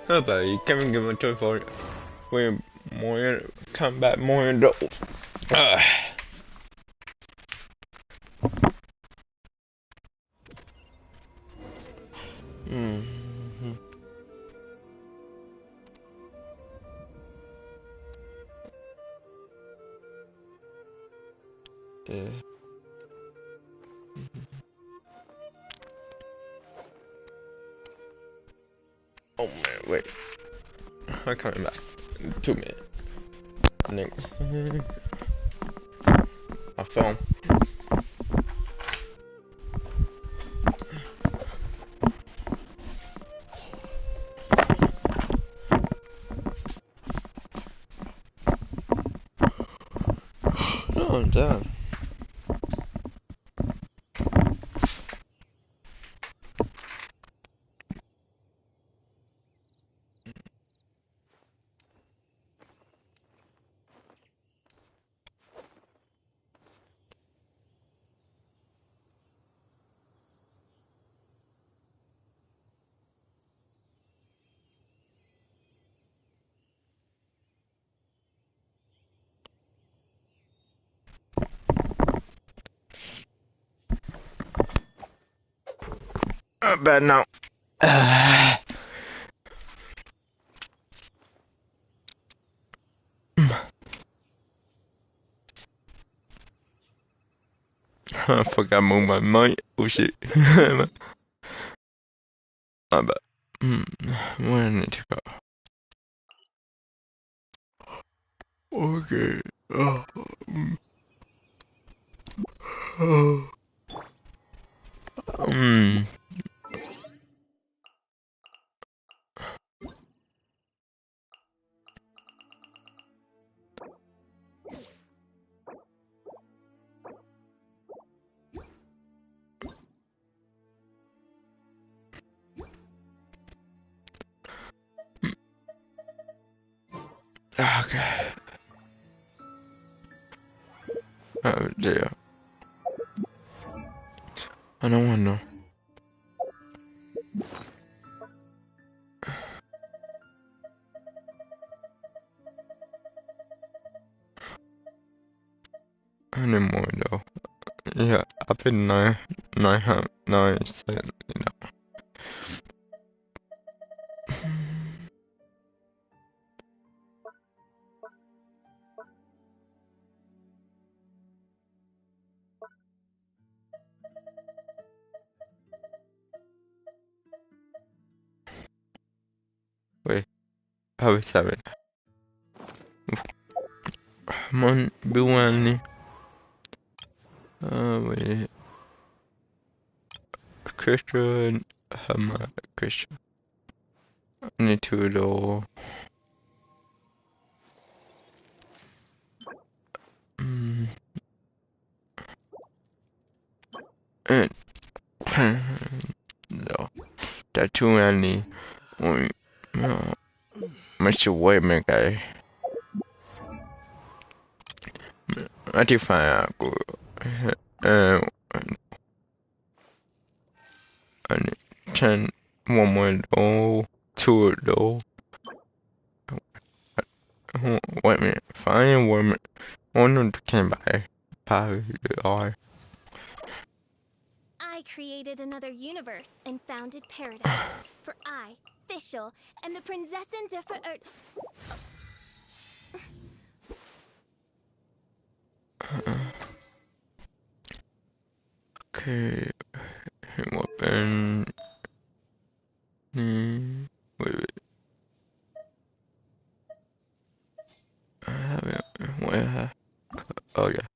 Hopefully, Kevin give a toy for we more combat more adult. Uh, mm-hmm. Yeah. Oh man, wait. I'm coming back. 2 minutes. Nigga. My phone. No, I'm done. Bad now. I forgot to move my mic. Oh shit. My bad. Where I need to go? Okay. Oh. Mm. Okay. Oh dear. I don't want to. Anymore though. Yeah, I've been nine cent, you know. Wait, I was having mon buani. Wait, Christian, Christian. I need to do. Mm, eh, no, tattoo any. Wait, no, much way, my guy. I define uh, and 10, one more though, two though. Wait a minute, fine, wait a minute. One came by. Probably are. I created another universe and founded paradise. For I, Fischl, and the Prinzessin de Okay, weapon. Wait. I have it. Where? Oh yeah.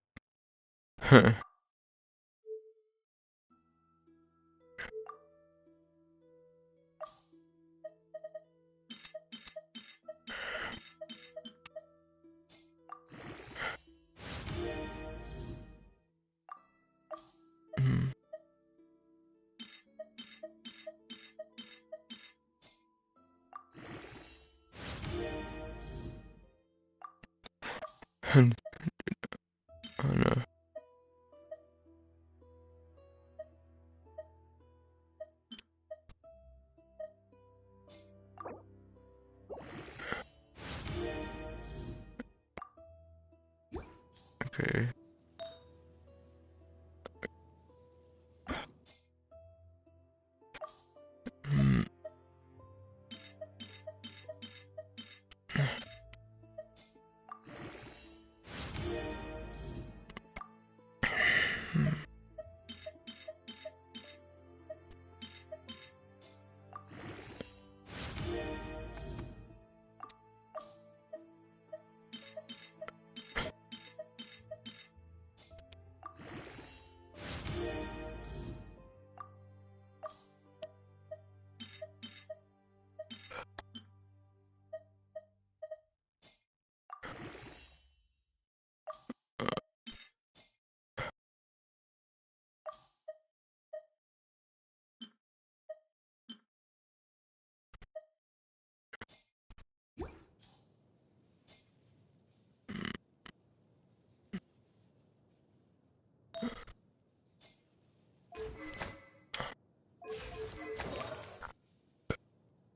Okay. Hmm.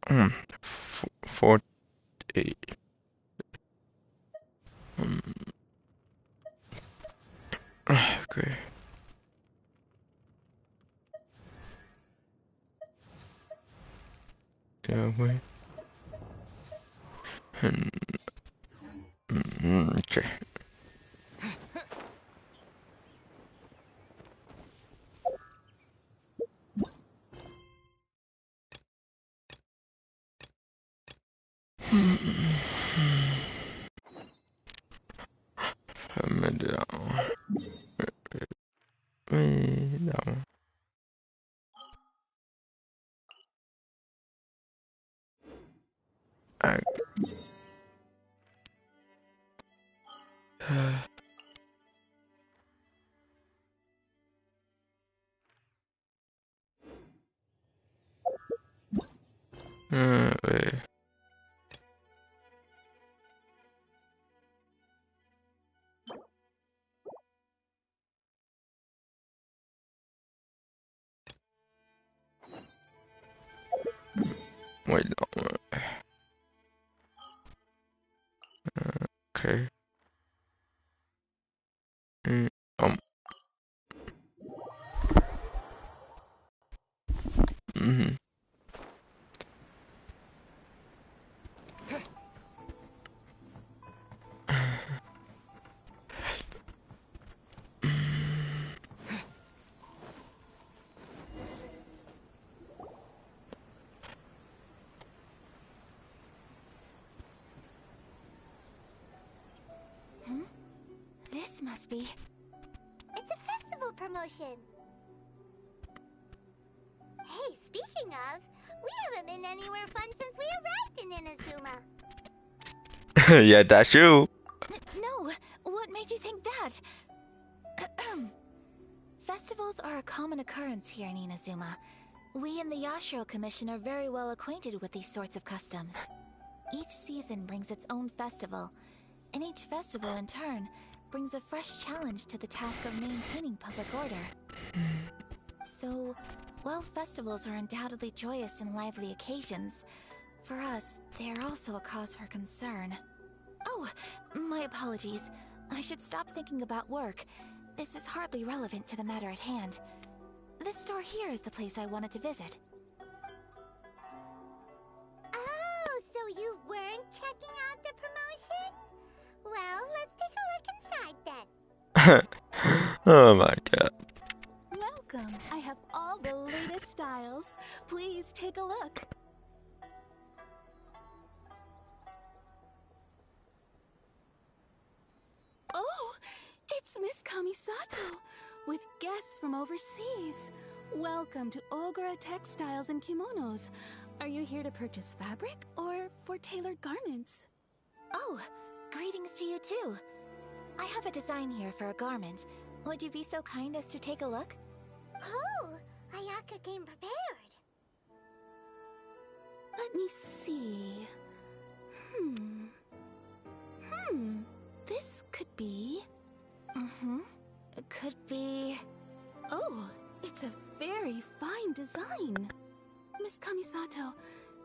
Hmm. 48. Hmm. Okay. Yeah, wait. Hmm. Okay. Down. Down. Wait. Wait, no. Okay. Mm, um. Mhm. This must be... It's a festival promotion. Hey, speaking of, we haven't been anywhere fun since we arrived in Inazuma. Yeah, that's you. No, what made you think that? Festivals are a common occurrence here in Inazuma. We in the Yashiro Commission are very well acquainted with these sorts of customs. Each season brings its own festival, and each festival in turn brings a fresh challenge to the task of maintaining public order. So, while festivals are undoubtedly joyous and lively occasions, for us, they are also a cause for concern. Oh, my apologies. I should stop thinking about work. This is hardly relevant to the matter at hand. This store here is the place I wanted to visit. Oh, so you weren't checking out the promotion? Well, let's take a look inside then. Oh my god. Welcome. I have all the latest styles. Please take a look. Oh, it's Miss Kamisato, with guests from overseas. Welcome to Ogura Textiles and Kimonos. Are you here to purchase fabric or for tailored garments? Oh, greetings to you too. I have a design here for a garment. Would you be so kind as to take a look? Oh, Ayaka came prepared. Let me see. This could be... It could be... Oh, it's a very fine design. Miss Kamisato,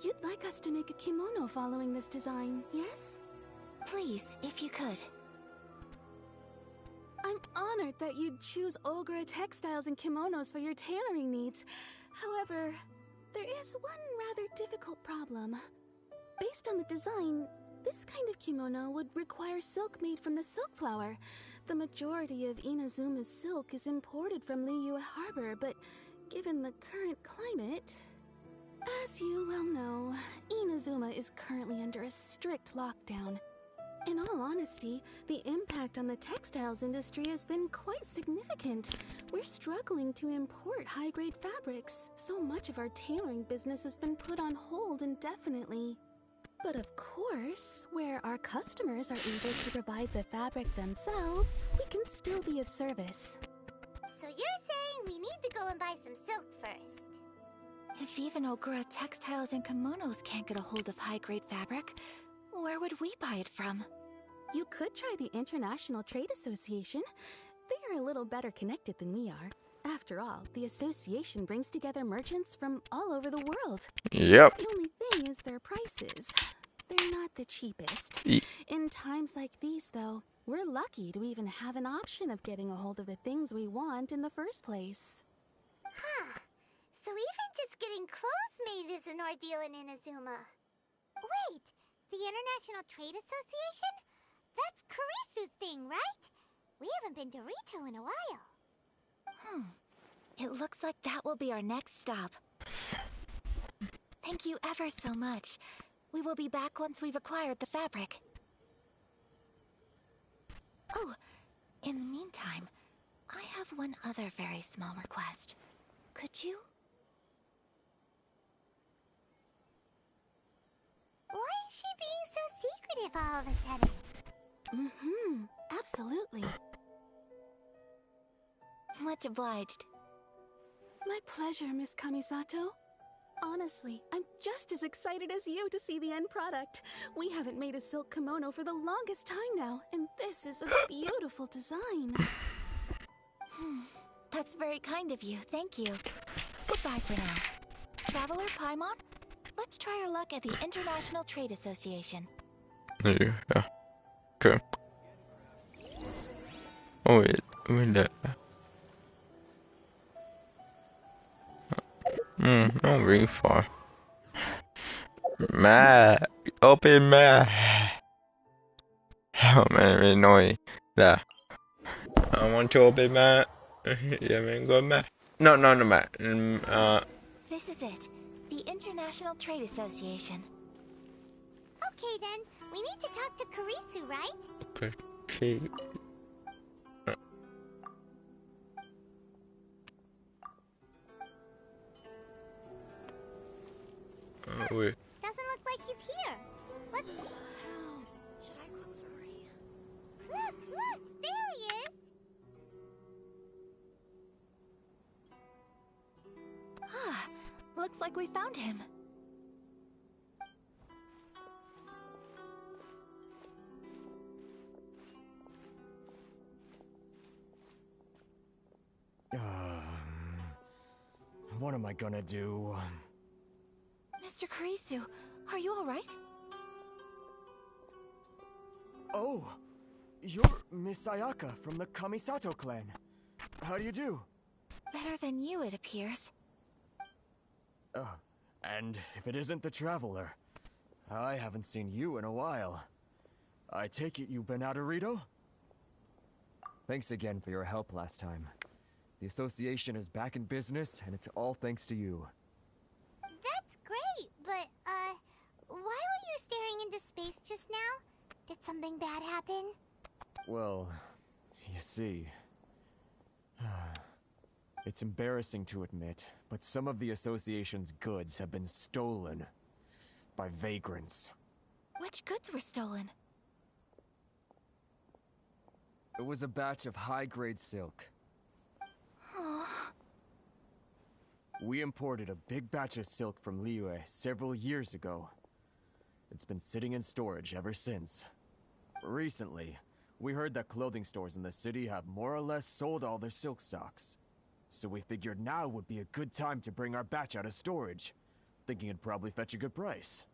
you'd like us to make a kimono following this design, yes? Please, if you could. I'm honored that you'd choose Olgra textiles and kimonos for your tailoring needs. However, there is one rather difficult problem. Based on the design, this kind of kimono would require silk made from the silk flower. The majority of Inazuma's silk is imported from Liyue Harbor, but given the current climate... As you well know, Inazuma is currently under a strict lockdown. In all honesty, the impact on the textiles industry has been quite significant. We're struggling to import high-grade fabrics. So much of our tailoring business has been put on hold indefinitely. But of course, where our customers are able to provide the fabric themselves, we can still be of service. So you're saying we need to go and buy some silk first? If even Ogura textiles and kimonos can't get a hold of high-grade fabric, where would we buy it from? You could try the International Trade Association. They are a little better connected than we are. After all, the association brings together merchants from all over the world. Yep. The only thing is their prices. They're not the cheapest. In times like these, though, we're lucky to even have an option of getting a hold of the things we want in the first place. Huh. So even just getting clothes made is an ordeal in Inazuma. Wait, the International Trade Association? That's Kurisu's thing, right? We haven't been to Rito in a while. It looks like that will be our next stop. Thank you ever so much. We will be back once we've acquired the fabric. Oh, in the meantime, I have one other very small request. Could you? Why is she being so secretive all of a sudden? Absolutely. Much obliged. My pleasure, Miss Kamisato. Honestly, I'm just as excited as you to see the end product. We haven't made a silk kimono for the longest time now, and this is a beautiful design. That's very kind of you, thank you. Goodbye for now. Traveler Paimon, let's try our luck at the International Trade Association. Yeah. Okay. Oh wait that. Not very far. Map. Open map. Oh man, really annoying. Yeah. I want to open map. Yeah man, go map. No map. This is it. The International Trade Association. Okay then, we need to talk to Kurisu, right? Okay. Wait. Doesn't look like he's here. Let's... Should I close early? Look! There he is! Looks like we found him. What am I gonna do? Mr. Kurisu, are you alright? Oh! You're Miss Ayaka from the Kamisato clan. How do you do? Better than you, it appears. And if it isn't the Traveler, I haven't seen you in a while. I take it you've been out of Rito? Thanks again for your help last time. The association is back in business, and it's all thanks to you. That's great, but, why were you staring into space just now? Did something bad happen? Well, you see... It's embarrassing to admit, but some of the association's goods have been stolen by vagrants. Which goods were stolen? It was a batch of high-grade silk. We imported a big batch of silk from Liyue several years ago. It's been sitting in storage ever since. Recently, we heard that clothing stores in the city have more or less sold all their silk stocks. So we figured now would be a good time to bring our batch out of storage, thinking it'd probably fetch a good price.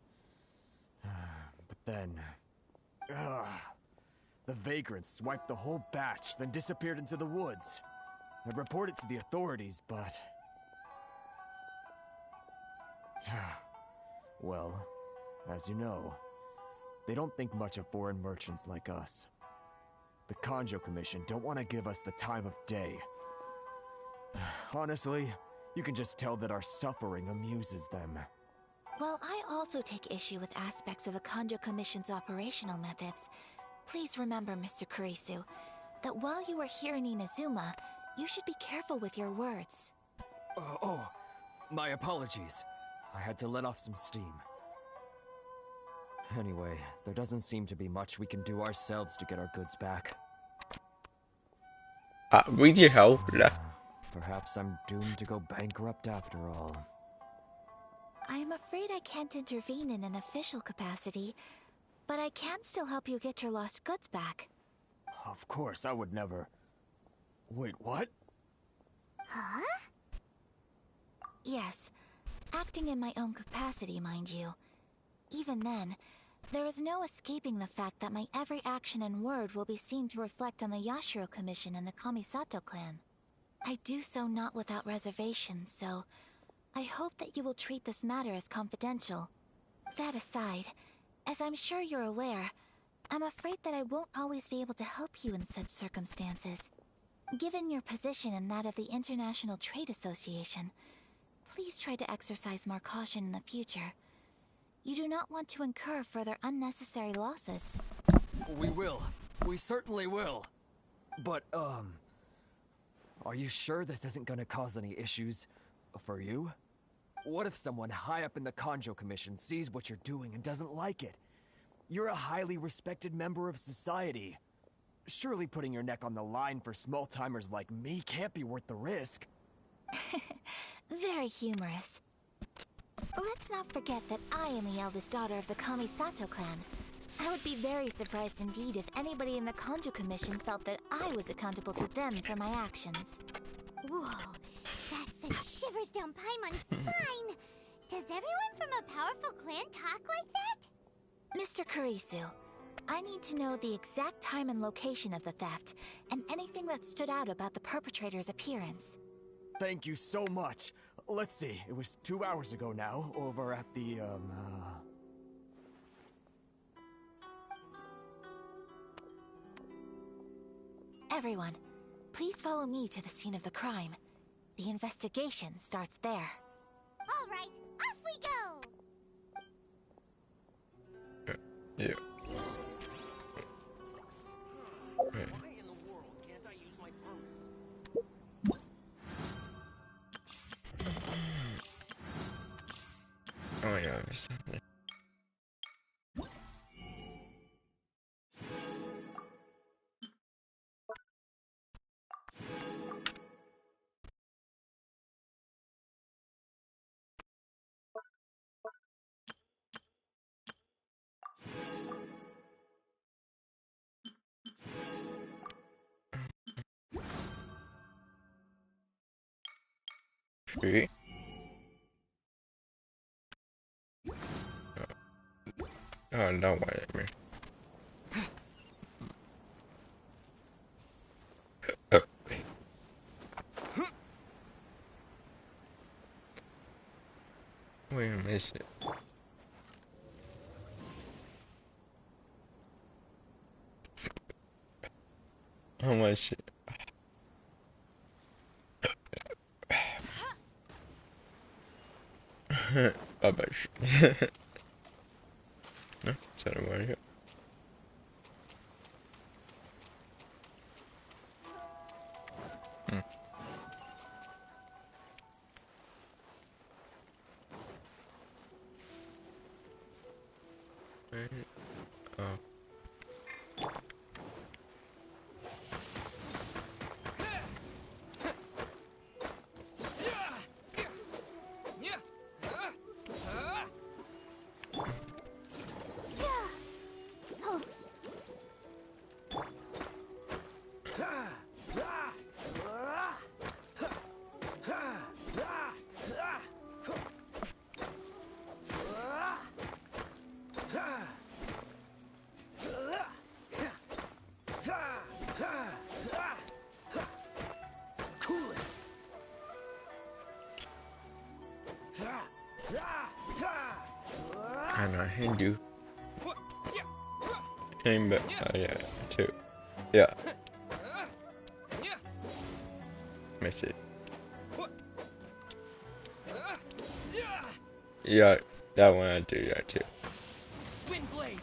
But then... The vagrants swiped the whole batch, then disappeared into the woods. I reported to the authorities, but... well, as you know, they don't think much of foreign merchants like us. The Kanjo Commission don't want to give us the time of day. Honestly, you can just tell that our suffering amuses them. While I also take issue with aspects of the Kanjo Commission's operational methods, please remember, Mr. Kurisu, that while you are here in Inazuma, you should be careful with your words. Oh, my apologies. I had to let off some steam. Anyway, there doesn't seem to be much we can do ourselves to get our goods back. Quý chị Hậu là Perhaps I'm doomed to go bankrupt after all. I am afraid I can't intervene in an official capacity, but I can still help you get your lost goods back. Of course, I would never... Wait, what? Huh? Yes, acting in my own capacity, mind you. Even then, there is no escaping the fact that my every action and word will be seen to reflect on the Yashiro Commission and the Kamisato clan. I do so not without reservation, so I hope that you will treat this matter as confidential. That aside, as I'm sure you're aware, I'm afraid that I won't always be able to help you in such circumstances. Given your position and that of the International Trade Association, please try to exercise more caution in the future. You do not want to incur further unnecessary losses. We will. We certainly will. But, are you sure this isn't gonna cause any issues for you? What if someone high up in the Kanjo Commission sees what you're doing and doesn't like it? You're a highly respected member of society. Surely putting your neck on the line for small-timers like me can't be worth the risk. Very humorous. Let's not forget that I am the eldest daughter of the Kamisato clan. I would be very surprised indeed if anybody in the Kanjo Commission felt that I was accountable to them for my actions. Whoa, that sent shivers down Paimon's spine. Does everyone from a powerful clan talk like that? Mr. Kurisu, I need to know the exact time and location of the theft, and anything that stood out about the perpetrator's appearance. Thank you so much. Let's see, it was 2 hours ago now, over at the, Everyone, please follow me to the scene of the crime. The investigation starts there. All right, off we go! Yeah. Why in the world can't I use my permit? Oh yeah, obviously. Sweet. Oh, don't worry at me. Wait a minute. How much? Rubbish. No, is that about it? Oh. I know Hindu. Same, but yeah, too. Yeah. Miss it. Yeah, that one I do that too. Windblade.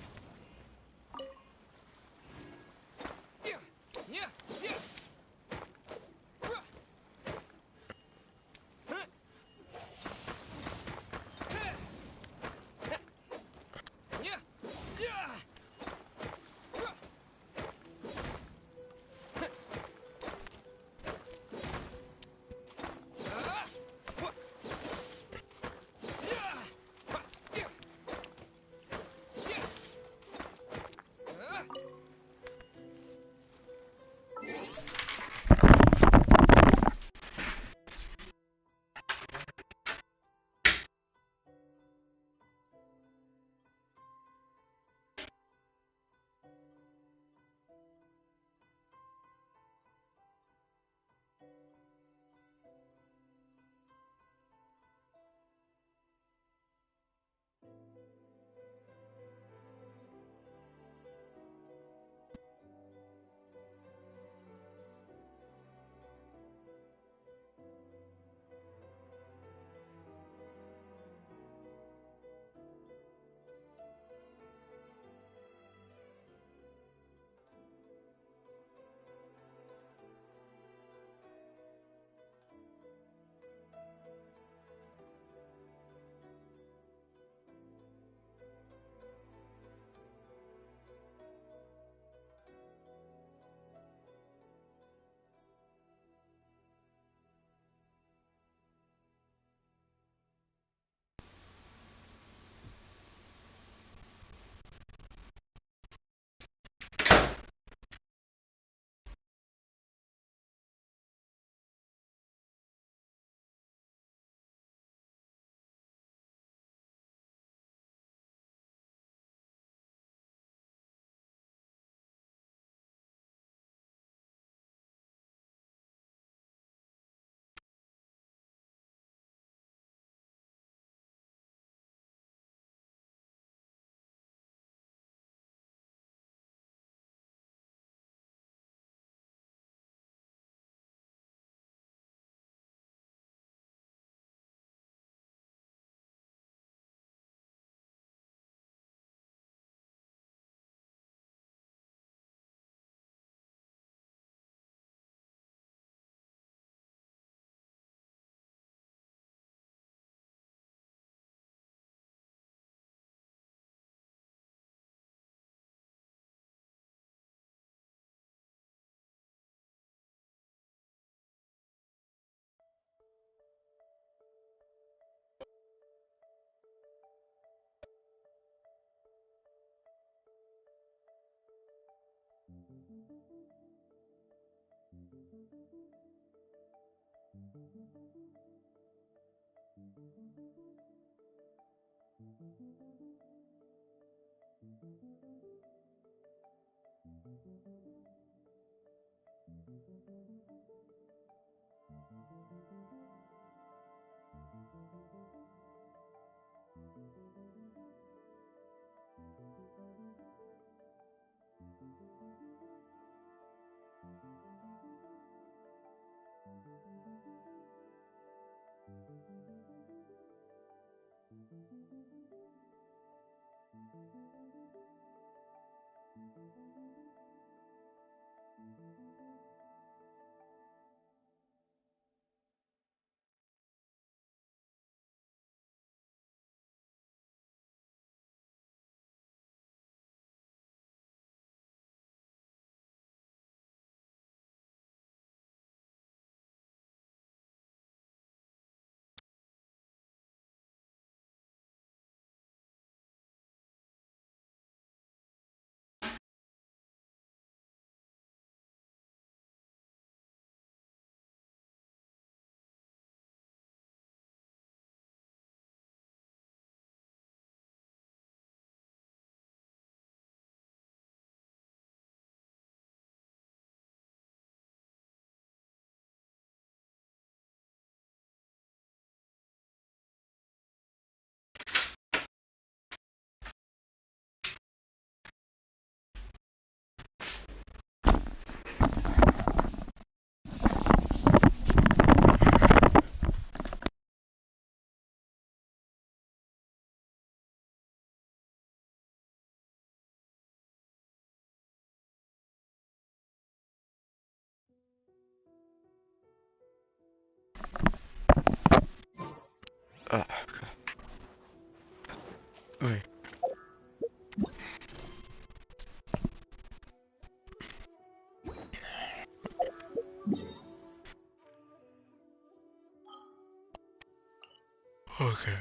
Okay.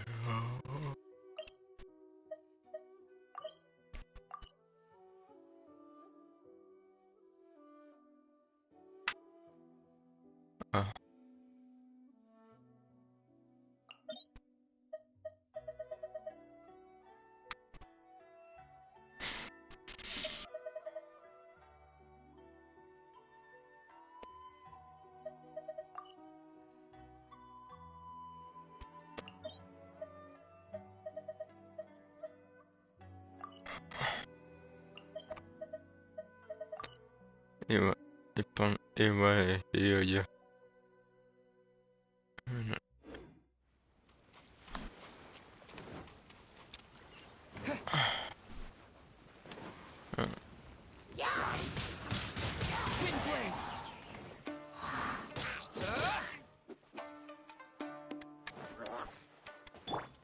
Uh. 이번 이번에 이어져.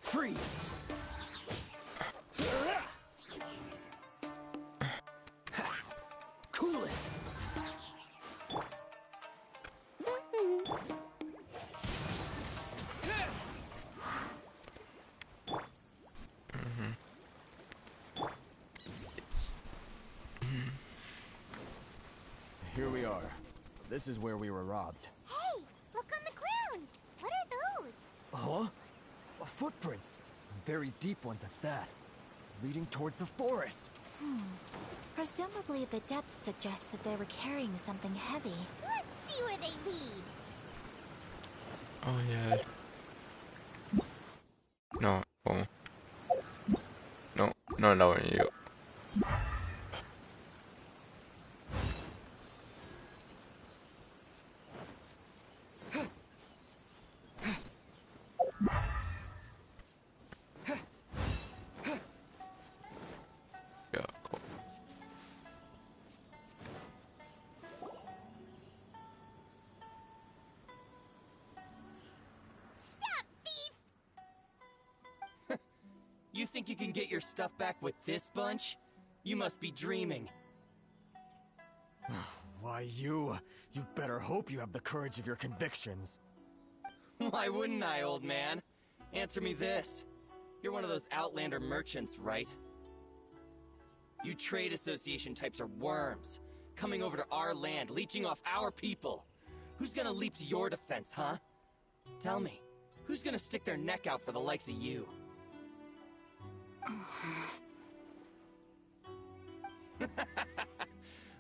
Freeze! Cool it! Here we are. This is where we were robbed. Hey, look on the ground. What are those? Huh? Footprints. Very deep ones at that. Leading towards the forest. Presumably the depth suggests that they were carrying something heavy. Let's see where they lead. Oh yeah. No. Oh. No, you. Yeah, cool. Stop, thief! You think you can get your stuff back with this bunch? You must be dreaming. Why, you better hope you have the courage of your convictions. Why wouldn't I, old man? Answer me this. You're one of those Outlander merchants, right? You trade association types are worms, coming over to our land, leeching off our people. Who's gonna leap to your defense, huh? Tell me, who's gonna stick their neck out for the likes of you?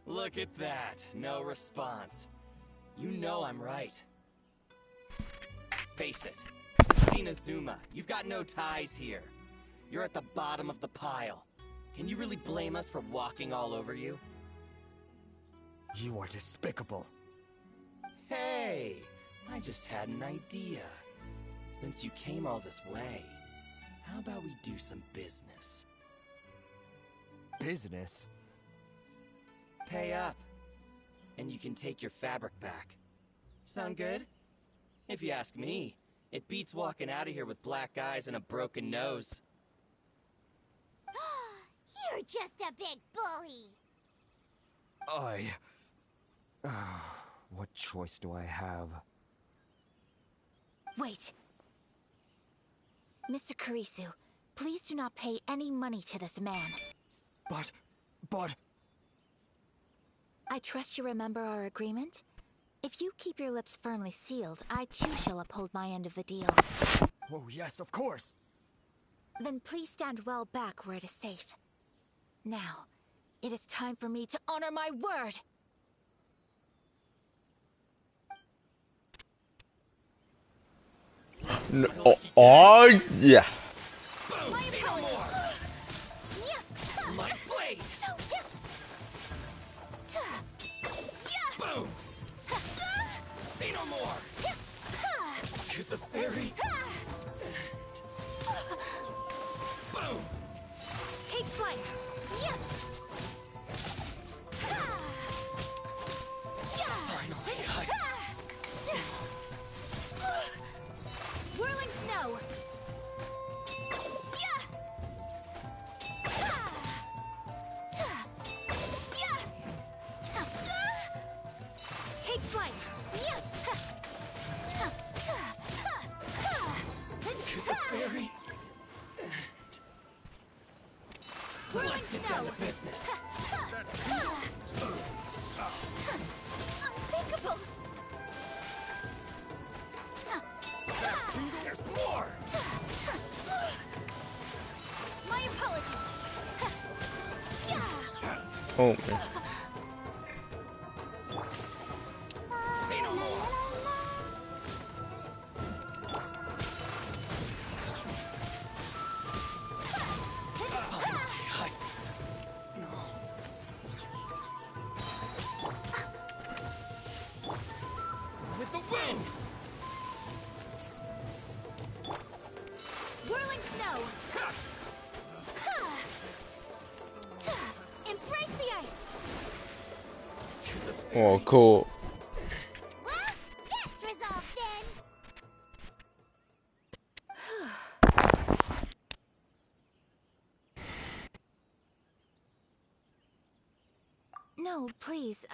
Look at that, no response. You know I'm right. Face it, Inazuma, you've got no ties here. You're at the bottom of the pile. Can you really blame us for walking all over you? You are despicable. Hey, I just had an idea. Since you came all this way, how about we do some business? Business? Pay up, and you can take your fabric back. Sound good? If you ask me, it beats walking out of here with black eyes and a broken nose. You're just a big bully. What choice do I have? Wait. Mr. Kurisu, please do not pay any money to this man. But... I trust you remember our agreement? If you keep your lips firmly sealed, I too shall uphold my end of the deal. Oh, yes, of course. Then please stand well back where it is safe. Now, it is time for me to honor my word! No, oh yeah. Boom! Say no more! My blade! Boom! Say no more! To the very... Boom! Take flight! Finally, Whirling snow! Get down to business. Unthinkable! There's more! My apologies! Oh man. Say no more! With the wind! Whirling snow! Embrace the ice! Oh, cool. Well, that's resolved then. No, please,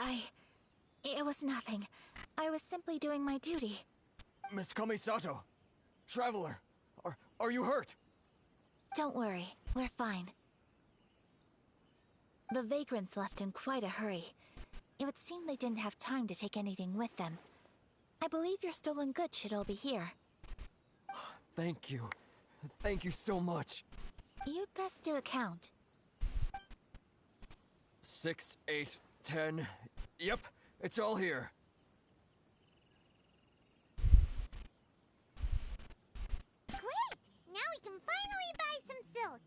It was nothing. I was simply doing my duty. Miss Kamisato, Traveler, are you hurt? Don't worry, we're fine. The vagrants left in quite a hurry. It would seem they didn't have time to take anything with them. I believe your stolen goods should all be here. Thank you. Thank you so much. You'd best do a count. 6, 8, 10. Yep, it's all here. Great! Now we can finally buy some silk.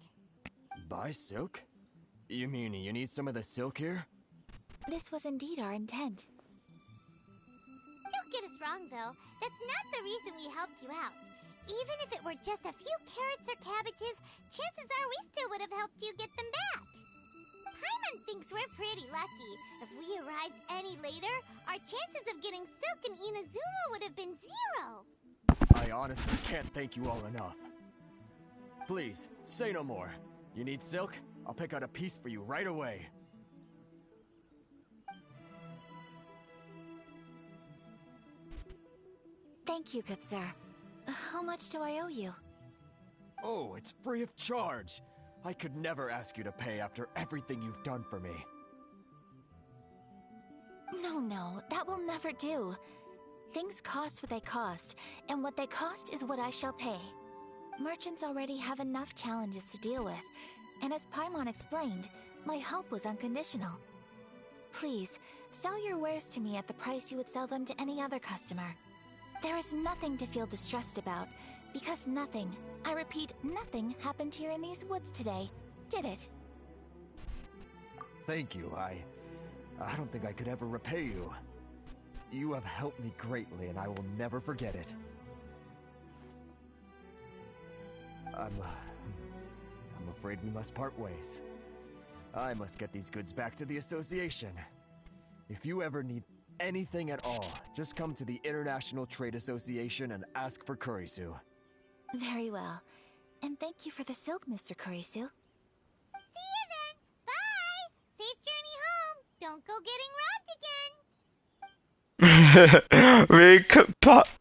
Buy silk? You mean you need some of the silk here? This was indeed our intent. Don't get us wrong, though. That's not the reason we helped you out. Even if it were just a few carrots or cabbages, chances are we still would have helped you get them back. Paimon thinks we're pretty lucky. If we arrived any later, our chances of getting silk in Inazuma would have been 0. I honestly can't thank you all enough. Please, say no more. You need silk? I'll pick out a piece for you right away. Thank you, good sir. How much do I owe you? Oh, it's free of charge. I could never ask you to pay after everything you've done for me. No, that will never do. Things cost what they cost, and what they cost is what I shall pay. Merchants already have enough challenges to deal with, and as Paimon explained, my help was unconditional. Please, sell your wares to me at the price you would sell them to any other customer. There is nothing to feel distressed about, because nothing, I repeat, nothing happened here in these woods today, did it? Thank you. I don't think I could ever repay you. You have helped me greatly, and I will never forget it. I'm afraid we must part ways. I must get these goods back to the association. If you ever need anything at all, just come to the International Trade Association and ask for Kurisu. Very well. And thank you for the silk, Mr. Kurisu. See you then. Bye. Safe journey home. Don't go getting robbed again.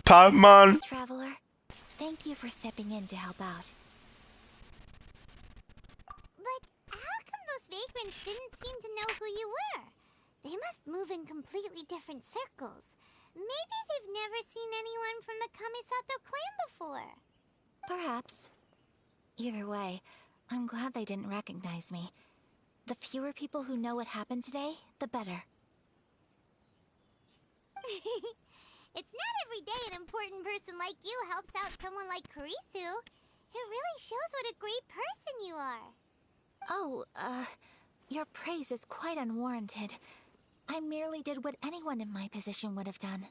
Paimon. Traveler, thank you for stepping in to help out. But how come those vagrants didn't seem to know who you were? They must move in completely different circles. Maybe they've never seen anyone from the Kamisato clan before. Perhaps. Either way, I'm glad they didn't recognize me. The fewer people who know what happened today, the better. It's not every day an important person like you helps out someone like Kurisu. It really shows what a great person you are. Oh, your praise is quite unwarranted. I merely did what anyone in my position would have done.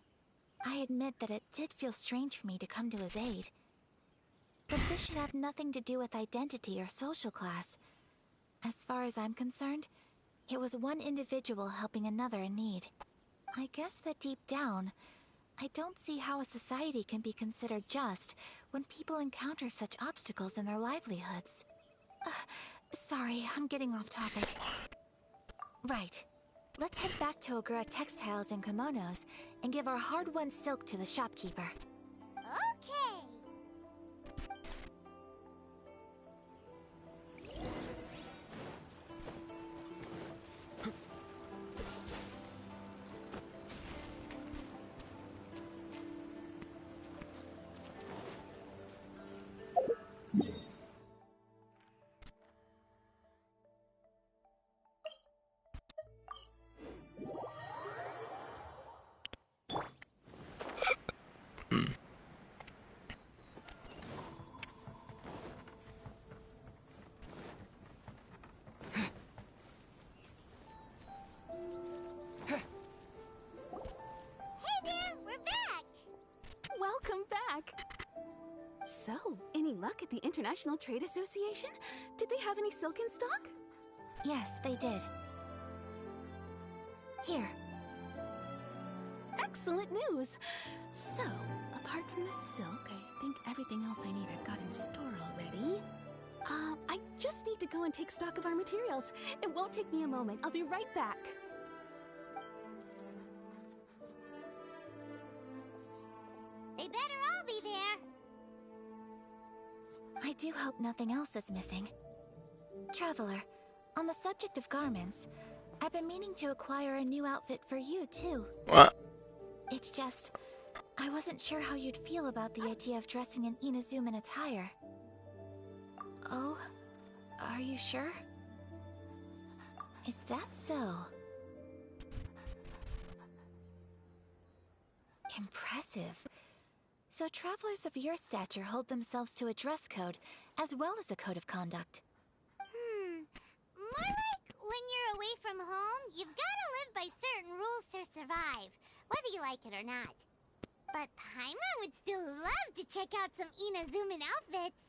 I admit that it did feel strange for me to come to his aid. But this should have nothing to do with identity or social class. As far as I'm concerned, it was one individual helping another in need. I guess that deep down, I don't see how a society can be considered just when people encounter such obstacles in their livelihoods. Sorry, I'm getting off topic. Right. Let's head back to Ogura Textiles and Kimonos and give our hard-won silk to the shopkeeper. Okay. stock at the International Trade Association? Did they have any silk in stock? Yes, they did. Here. Excellent news! So, apart from the silk, I think everything else I need I've got in store already. I just need to go and take stock of our materials. It won't take me a moment. I'll be right back. They better all be there. I do hope nothing else is missing. Traveler, on the subject of garments, I've been meaning to acquire a new outfit for you, too. What? It's just, I wasn't sure how you'd feel about the idea of dressing in Inazuman attire. Oh, are you sure? Is that so? Impressive. So travelers of your stature hold themselves to a dress code, as well as a code of conduct. More like when you're away from home, you've gotta live by certain rules to survive, whether you like it or not. But Paimon would still love to check out some Inazuman outfits.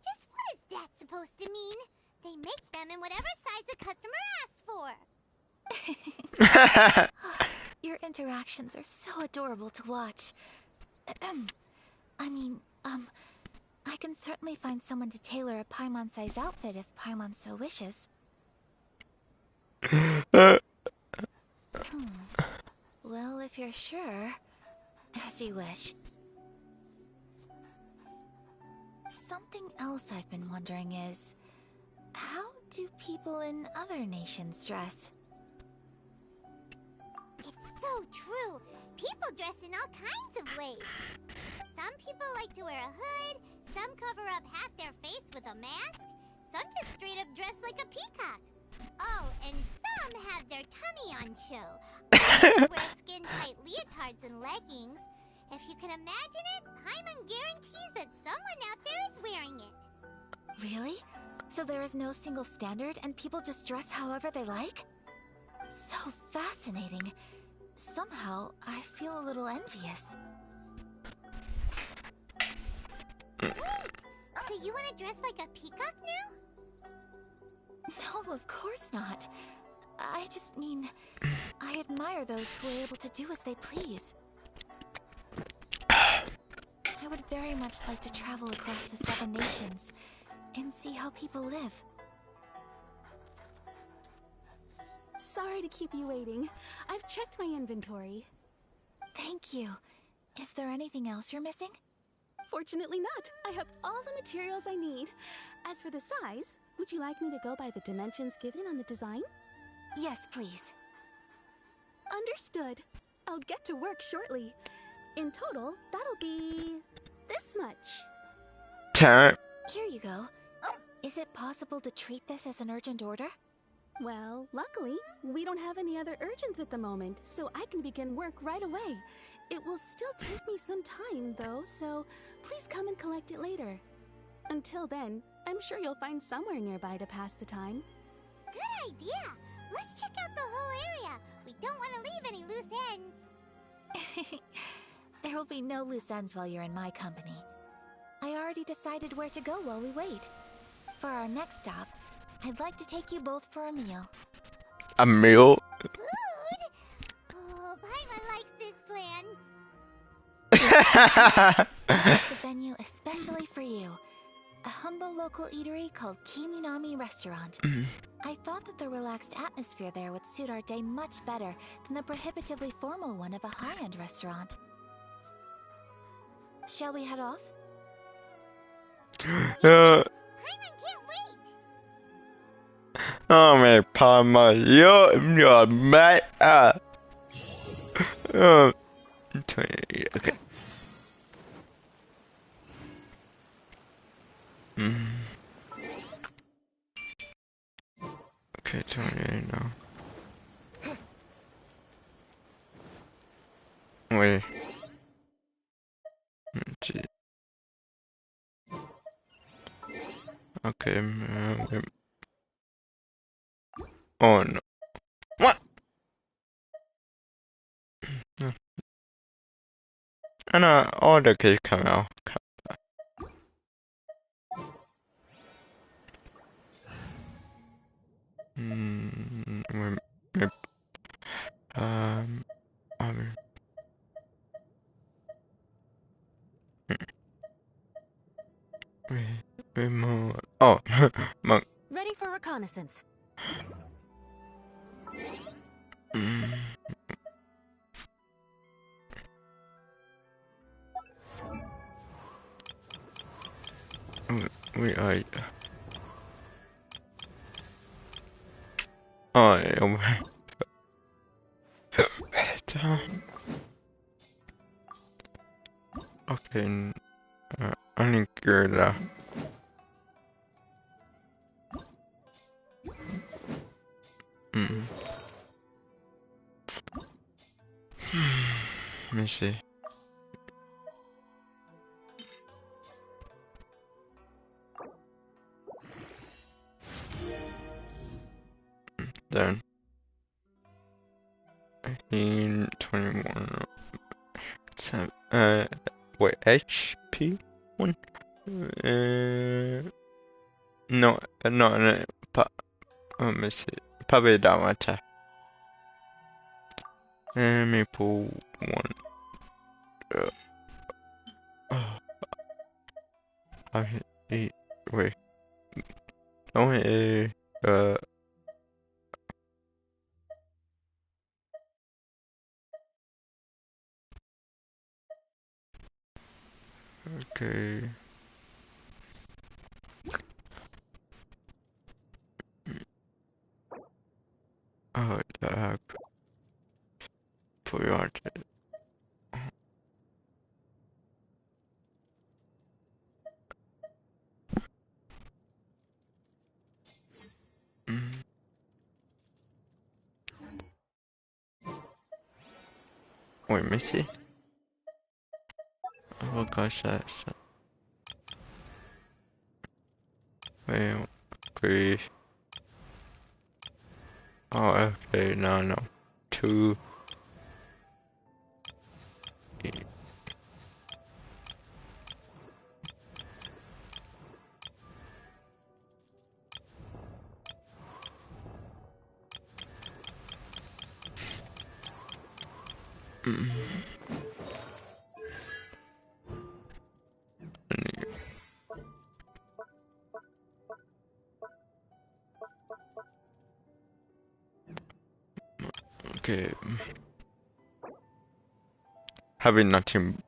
Just what is that supposed to mean? They make them in whatever size the customer asks for. Your interactions are so adorable to watch. I can certainly find someone to tailor a Paimon-size outfit if Paimon so wishes. Well, if you're sure, as you wish. Something else I've been wondering is, how do people in other nations dress? It's so true. People dress in all kinds of ways. Some people like to wear a hood, some cover up half their face with a mask, some just straight up dress like a peacock. Oh, and some have their tummy on show. Others wear skin-tight leotards and leggings. If you can imagine it, Paimon guarantees that someone out there is wearing it. Really? So there is no single standard and people just dress however they like? So fascinating. Somehow, I feel a little envious. Wait! So you want to dress like a peacock now? No, of course not. I just mean, I admire those who are able to do as they please. I would very much like to travel across the 7 nations and see how people live. Sorry to keep you waiting. I've checked my inventory. Thank you. Is there anything else you're missing? Fortunately not. I have all the materials I need. As for the size, would you like me to go by the dimensions given on the design? Yes, please. Understood. I'll get to work shortly. In total, that'll be this much. Time. Here you go. Is it possible to treat this as an urgent order? Well, luckily, we don't have any other urgents at the moment, so I can begin work right away. It will still take me some time, though, so please come and collect it later. Until then, I'm sure you'll find somewhere nearby to pass the time. Good idea! Let's check out the whole area. We don't want to leave any loose ends. There will be no loose ends while you're in my company. I already decided where to go while we wait. For our next stop, I'd like to take you both for a meal. A meal? Food? Oh, Paimon likes this plan. I picked the venue especially for you. A humble local eatery called Kiminami Restaurant. I thought that the relaxed atmosphere there would suit our day much better than the prohibitively formal one of a high-end restaurant. Shall we head off? Paimon can't wait! Oh my Palma, you're mad. Okay. Okay, 28 now. Wait. Let's see. Okay. Oh no. What? أنا order كي كمان. Remote. Oh, monk. Ready for reconnaissance. Mm. We are. Oh, yeah. Okay. I think you're the. Mm. Let me see. Then 18, 21. Wait, HP one? No, no. Let me see. Probably that one. Let me pull one. I wait. Don't okay. Oh, that forgot it. Mm. Wait, Missy? Oh gosh, that's. Wait, okay. Oh, okay, no. 2. Mm. Okay. Having nothing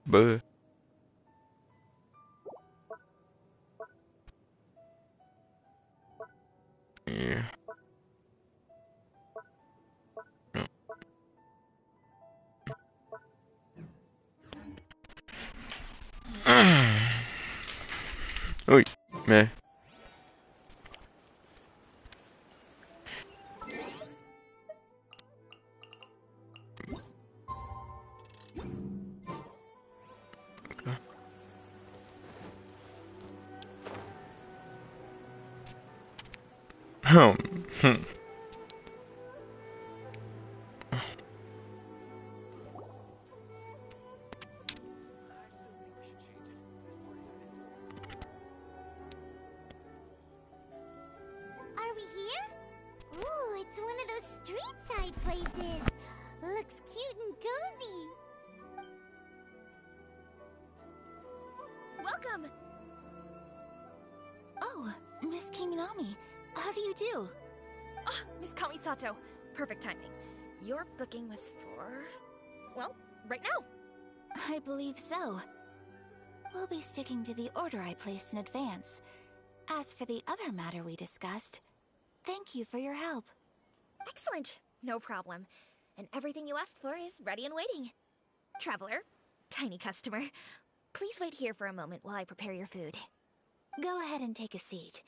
but. Yeah. No. Ui, meh. Hmm. Are we here? Ooh, it's one of those street side places. Looks cute and cozy. Welcome! Oh, Miss Kiminami, how do you do? Ah, Miss Kamisato. Perfect timing. Your booking was for... well, right now. I believe so. We'll be sticking to the order I placed in advance. As for the other matter we discussed, thank you for your help. Excellent. No problem. And everything you asked for is ready and waiting. Traveler, tiny customer, please wait here for a moment while I prepare your food. Go ahead and take a seat.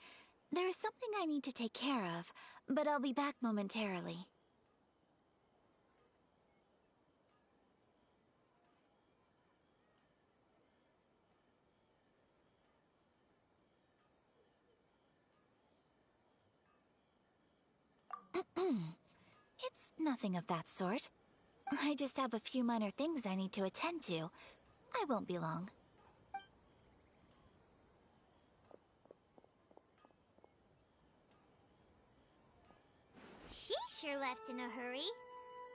There is something I need to take care of, but I'll be back momentarily. It's nothing of that sort. I just have a few minor things I need to attend to. I won't be long. She sure left in a hurry.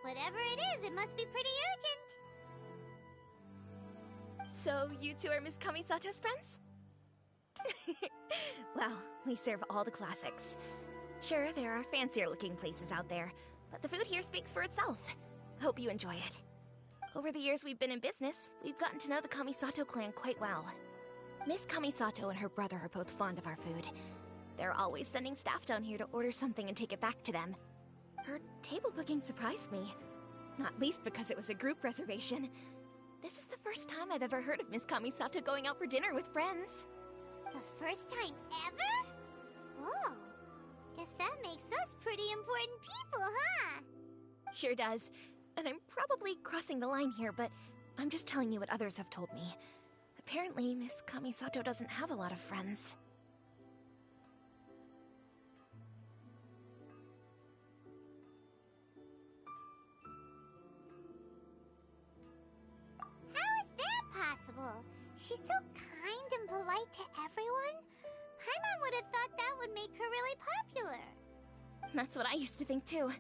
Whatever it is, it must be pretty urgent. So, you two are Miss Kamisato's friends? Well, we serve all the classics. Sure, there are fancier looking places out there, but the food here speaks for itself. Hope you enjoy it. Over the years we've been in business, we've gotten to know the Kamisato clan quite well. Miss Kamisato and her brother are both fond of our food. They're always sending staff down here to order something and take it back to them. Her table booking surprised me, not least because it was a group reservation. This is the first time I've ever heard of Miss Kamisato going out for dinner with friends. The first time ever? Oh, guess that makes us pretty important people, huh? Sure does. And I'm probably crossing the line here, but I'm just telling you what others have told me. Apparently, Miss Kamisato doesn't have a lot of friends. How is that possible? She's so kind and polite to everyone. Paimon would have thought that would make her really popular. That's what I used to think too.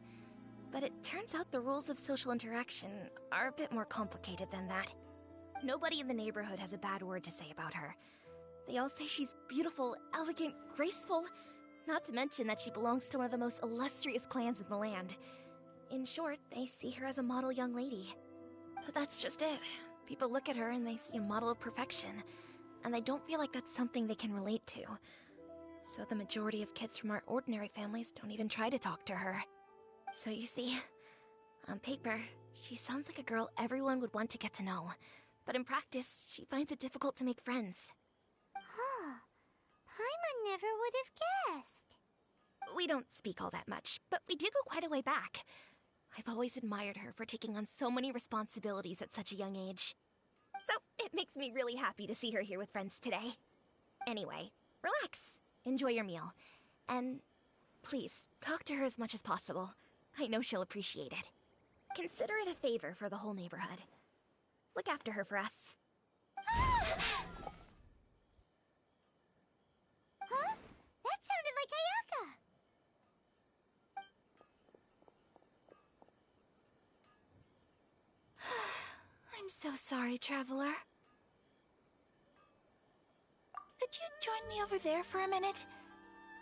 But it turns out the rules of social interaction are a bit more complicated than that. Nobody in the neighborhood has a bad word to say about her. They all say she's beautiful, elegant, graceful, not to mention that she belongs to one of the most illustrious clans in the land. In short, they see her as a model young lady. But that's just it. People look at her and they see a model of perfection, and they don't feel like that's something they can relate to. So the majority of kids from our ordinary families don't even try to talk to her. So you see, on paper, she sounds like a girl everyone would want to get to know. But in practice, she finds it difficult to make friends. Huh. Paimon never would have guessed. We don't speak all that much, but we do go quite a way back. I've always admired her for taking on so many responsibilities at such a young age. So it makes me really happy to see her here with friends today. Anyway, relax, enjoy your meal, and please, talk to her as much as possible. I know she'll appreciate it. Consider it a favor for the whole neighborhood. Look after her for us. Huh? That sounded like Ayaka! I'm so sorry, Traveler. Could you join me over there for a minute?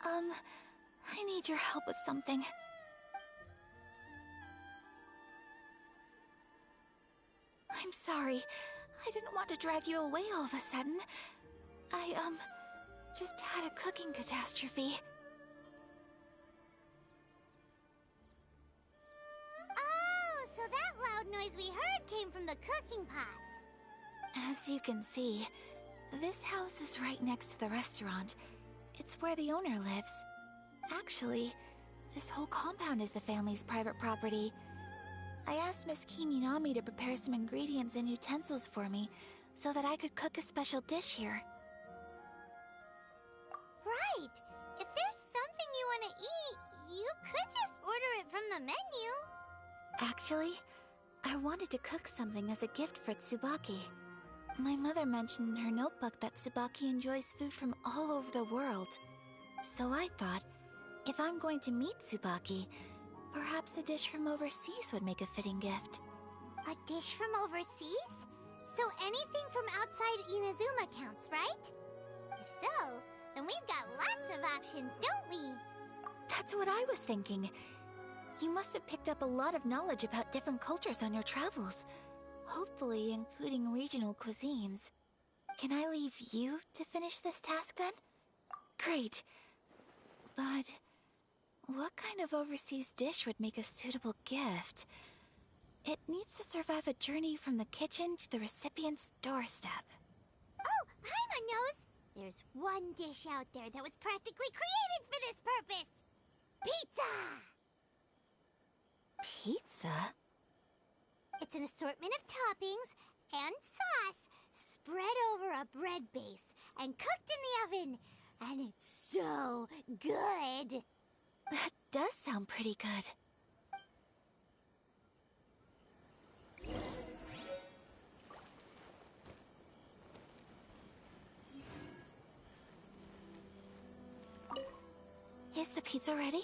I need your help with something. I'm sorry. I didn't want to drag you away all of a sudden. I, just had a cooking catastrophe. Oh, so that loud noise we heard came from the cooking pot. As you can see, this house is right next to the restaurant. It's where the owner lives. Actually, this whole compound is the family's private property. I asked Miss Kiminami to prepare some ingredients and utensils for me so that I could cook a special dish here. Right. If there's something you want to eat, you could just order it from the menu. Actually, I wanted to cook something as a gift for Tsubaki. My mother mentioned in her notebook that Tsubaki enjoys food from all over the world. So I thought, if I'm going to meet Tsubaki, perhaps a dish from overseas would make a fitting gift. A dish from overseas? So anything from outside Inazuma counts, right? If so, then we've got lots of options, don't we? That's what I was thinking. You must have picked up a lot of knowledge about different cultures on your travels. Hopefully including regional cuisines. Can I leave you to finish this task then? Great. But what kind of overseas dish would make a suitable gift? It needs to survive a journey from the kitchen to the recipient's doorstep. Oh, Paimon knows! There's one dish out there that was practically created for this purpose! Pizza! Pizza? It's an assortment of toppings and sauce spread over a bread base and cooked in the oven. And it's so good! That does sound pretty good. Is the pizza ready?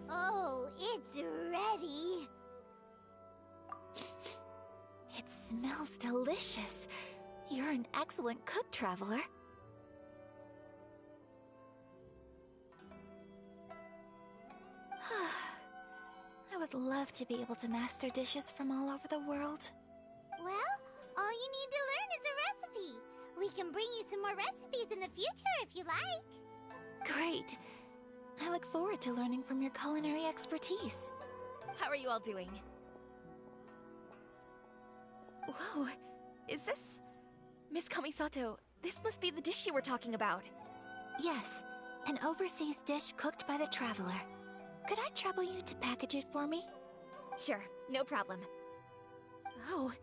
Oh, it's ready! smells delicious. You're an excellent cook, Traveler. I would love to be able to master dishes from all over the world. Well, all you need to learn is a recipe. We can bring you some more recipes in the future if you like. Great. I look forward to learning from your culinary expertise. How are you all doing? Whoa, is this... Miss Kamisato, this must be the dish you were talking about. Yes, an overseas dish cooked by the Traveler. Could I trouble you to package it for me? Sure, no problem. Oh,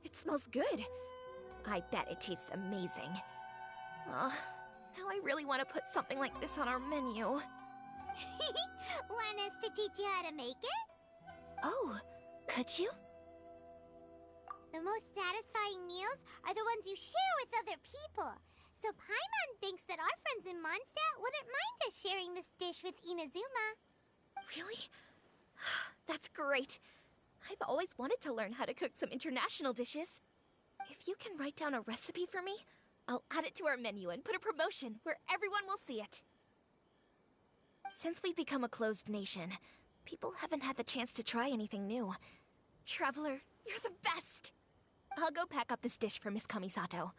it smells good. I bet it tastes amazing. Now I really want to put something like this on our menu. Want us to teach you how to make it? Oh, could you? The most satisfying meals are the ones you share with other people. So Paimon thinks that our friends in Mondstadt wouldn't mind us sharing this dish with Inazuma. Really? That's great. I've always wanted to learn how to cook some international dishes. If you can write down a recipe for me, I'll add it to our menu and put a promotion where everyone will see it. Since we've become a closed nation, people haven't had the chance to try anything new. Traveler, you're the best! I'll go pack up this dish for Miss Kamisato.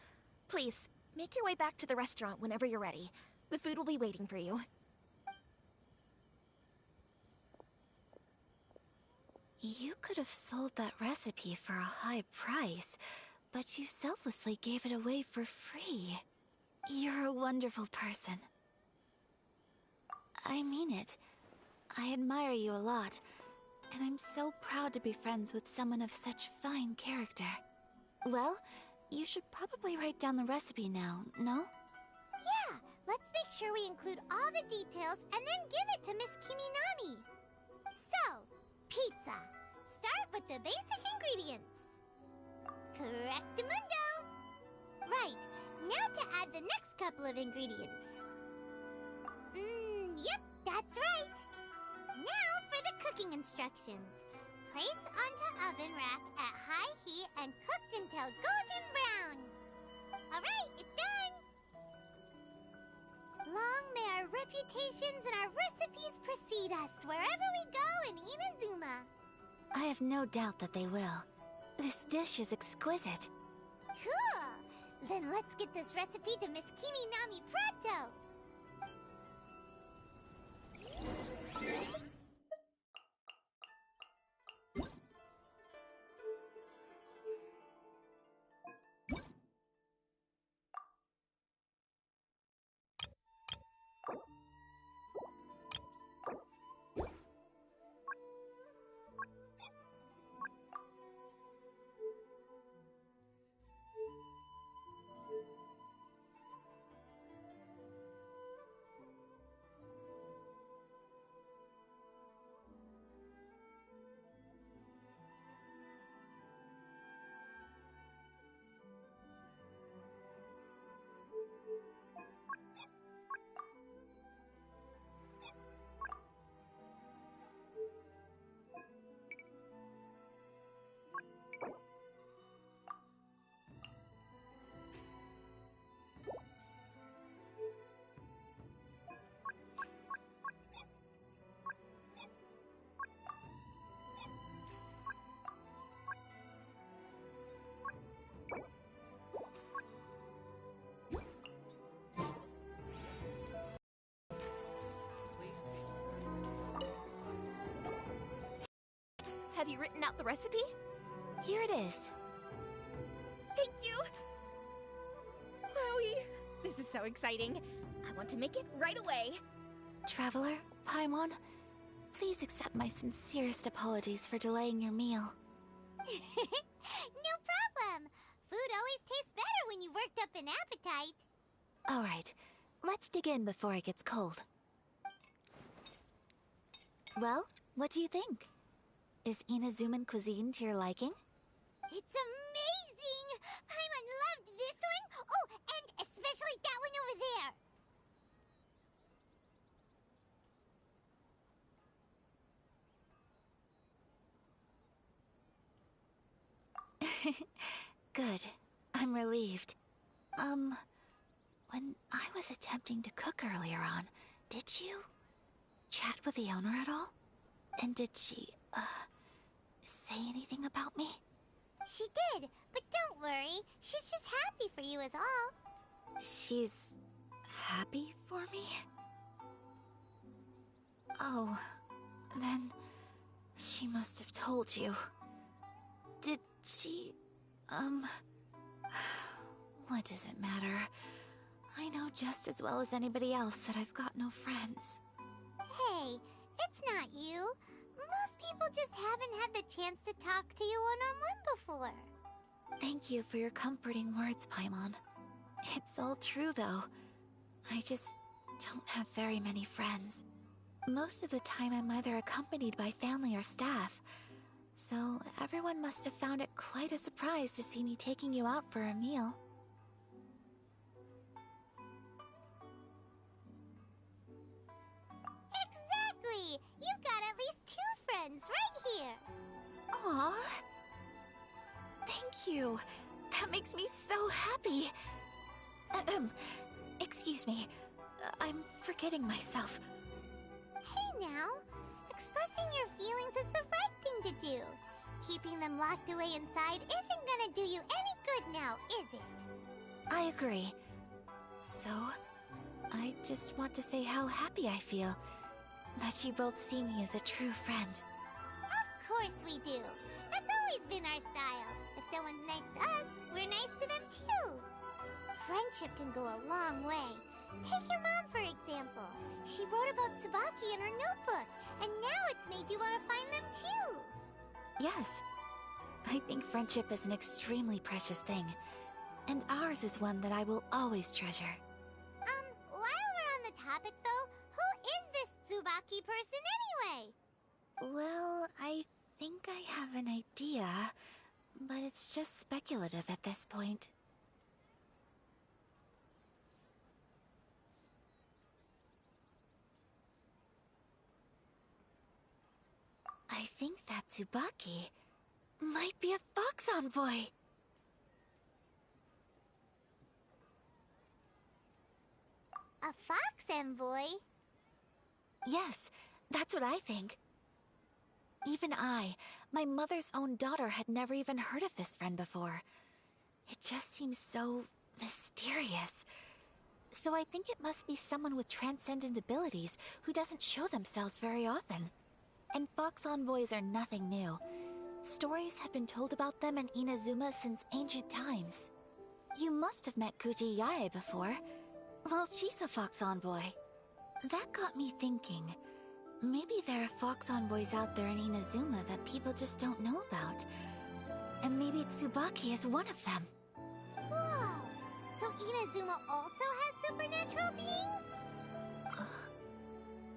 Please, make your way back to the restaurant whenever you're ready. The food will be waiting for you. You could have sold that recipe for a high price, but you selflessly gave it away for free. You're a wonderful person. I mean it. I admire you a lot, and I'm so proud to be friends with someone of such fine character. Well, you should probably write down the recipe now, no? Yeah, let's make sure we include all the details and then give it to Miss Kiminami. So, pizza. Start with the basic ingredients. Correctamundo. Right, now to add the next couple of ingredients. Yep, that's right. Now for the cooking instructions. Place onto oven rack at high heat and cooked until golden brown. Alright, it's done! Long may our reputations and our recipes precede us wherever we go in Inazuma. I have no doubt that they will. This dish is exquisite. Cool! Then let's get this recipe to Miss Kiminami pronto! Have you written out the recipe? Here it is. Thank you! Wowie! This is so exciting. I want to make it right away. Traveler, Paimon, please accept my sincerest apologies for delaying your meal. No problem! Food always tastes better when you've worked up an appetite. Alright, let's dig in before it gets cold. Well, what do you think? Is Inazuman cuisine to your liking? It's amazing! Paimon loved this one! Oh, and especially that one over there! Good. I'm relieved. When I was attempting to cook earlier on, did you chat with the owner at all? And did she, say anything about me? She did, but don't worry. She's just happy for you is all. She's happy for me? Oh, then she must have told you. Did she, what does it matter? I know just as well as anybody else that I've got no friends. Hey, it's not you. Most people just haven't had the chance to talk to you one-on-one before. Thank you for your comforting words, Paimon. It's all true, though. I just don't have very many friends. Most of the time I'm either accompanied by family or staff, so everyone must have found it quite a surprise to see me taking you out for a meal. Exactly! You've got at least 2 friends right here. Aww. Thank you. That makes me so happy. Excuse me. I'm forgetting myself. Hey now, expressing your feelings is the right thing to do. Keeping them locked away inside isn't gonna do you any good now, is it? I agree. So, I just want to say how happy I feel that you both see me as a true friend. Of course we do. That's always been our style. If someone's nice to us, we're nice to them too. Friendship can go a long way. Take your mom, for example. She wrote about Tsubaki in her notebook, and now it's made you want to find them too. Yes. I think friendship is an extremely precious thing, and ours is one that I will always treasure. While we're on the topic though, who is this Tsubaki person anyway? Well, I think I have an idea, but it's just speculative at this point. I think that Tsubaki might be a fox envoy. A fox envoy? Yes, that's what I think. Even I, my mother's own daughter, had never even heard of this friend before. It just seems so mysterious. So I think it must be someone with transcendent abilities who doesn't show themselves very often. And fox envoys are nothing new. Stories have been told about them in Inazuma since ancient times. You must have met Kuji Yae before. Well, she's a fox envoy. That got me thinking. Maybe there are fox envoys out there in Inazuma that people just don't know about. And maybe Tsubaki is one of them. Whoa! So Inazuma also has supernatural beings?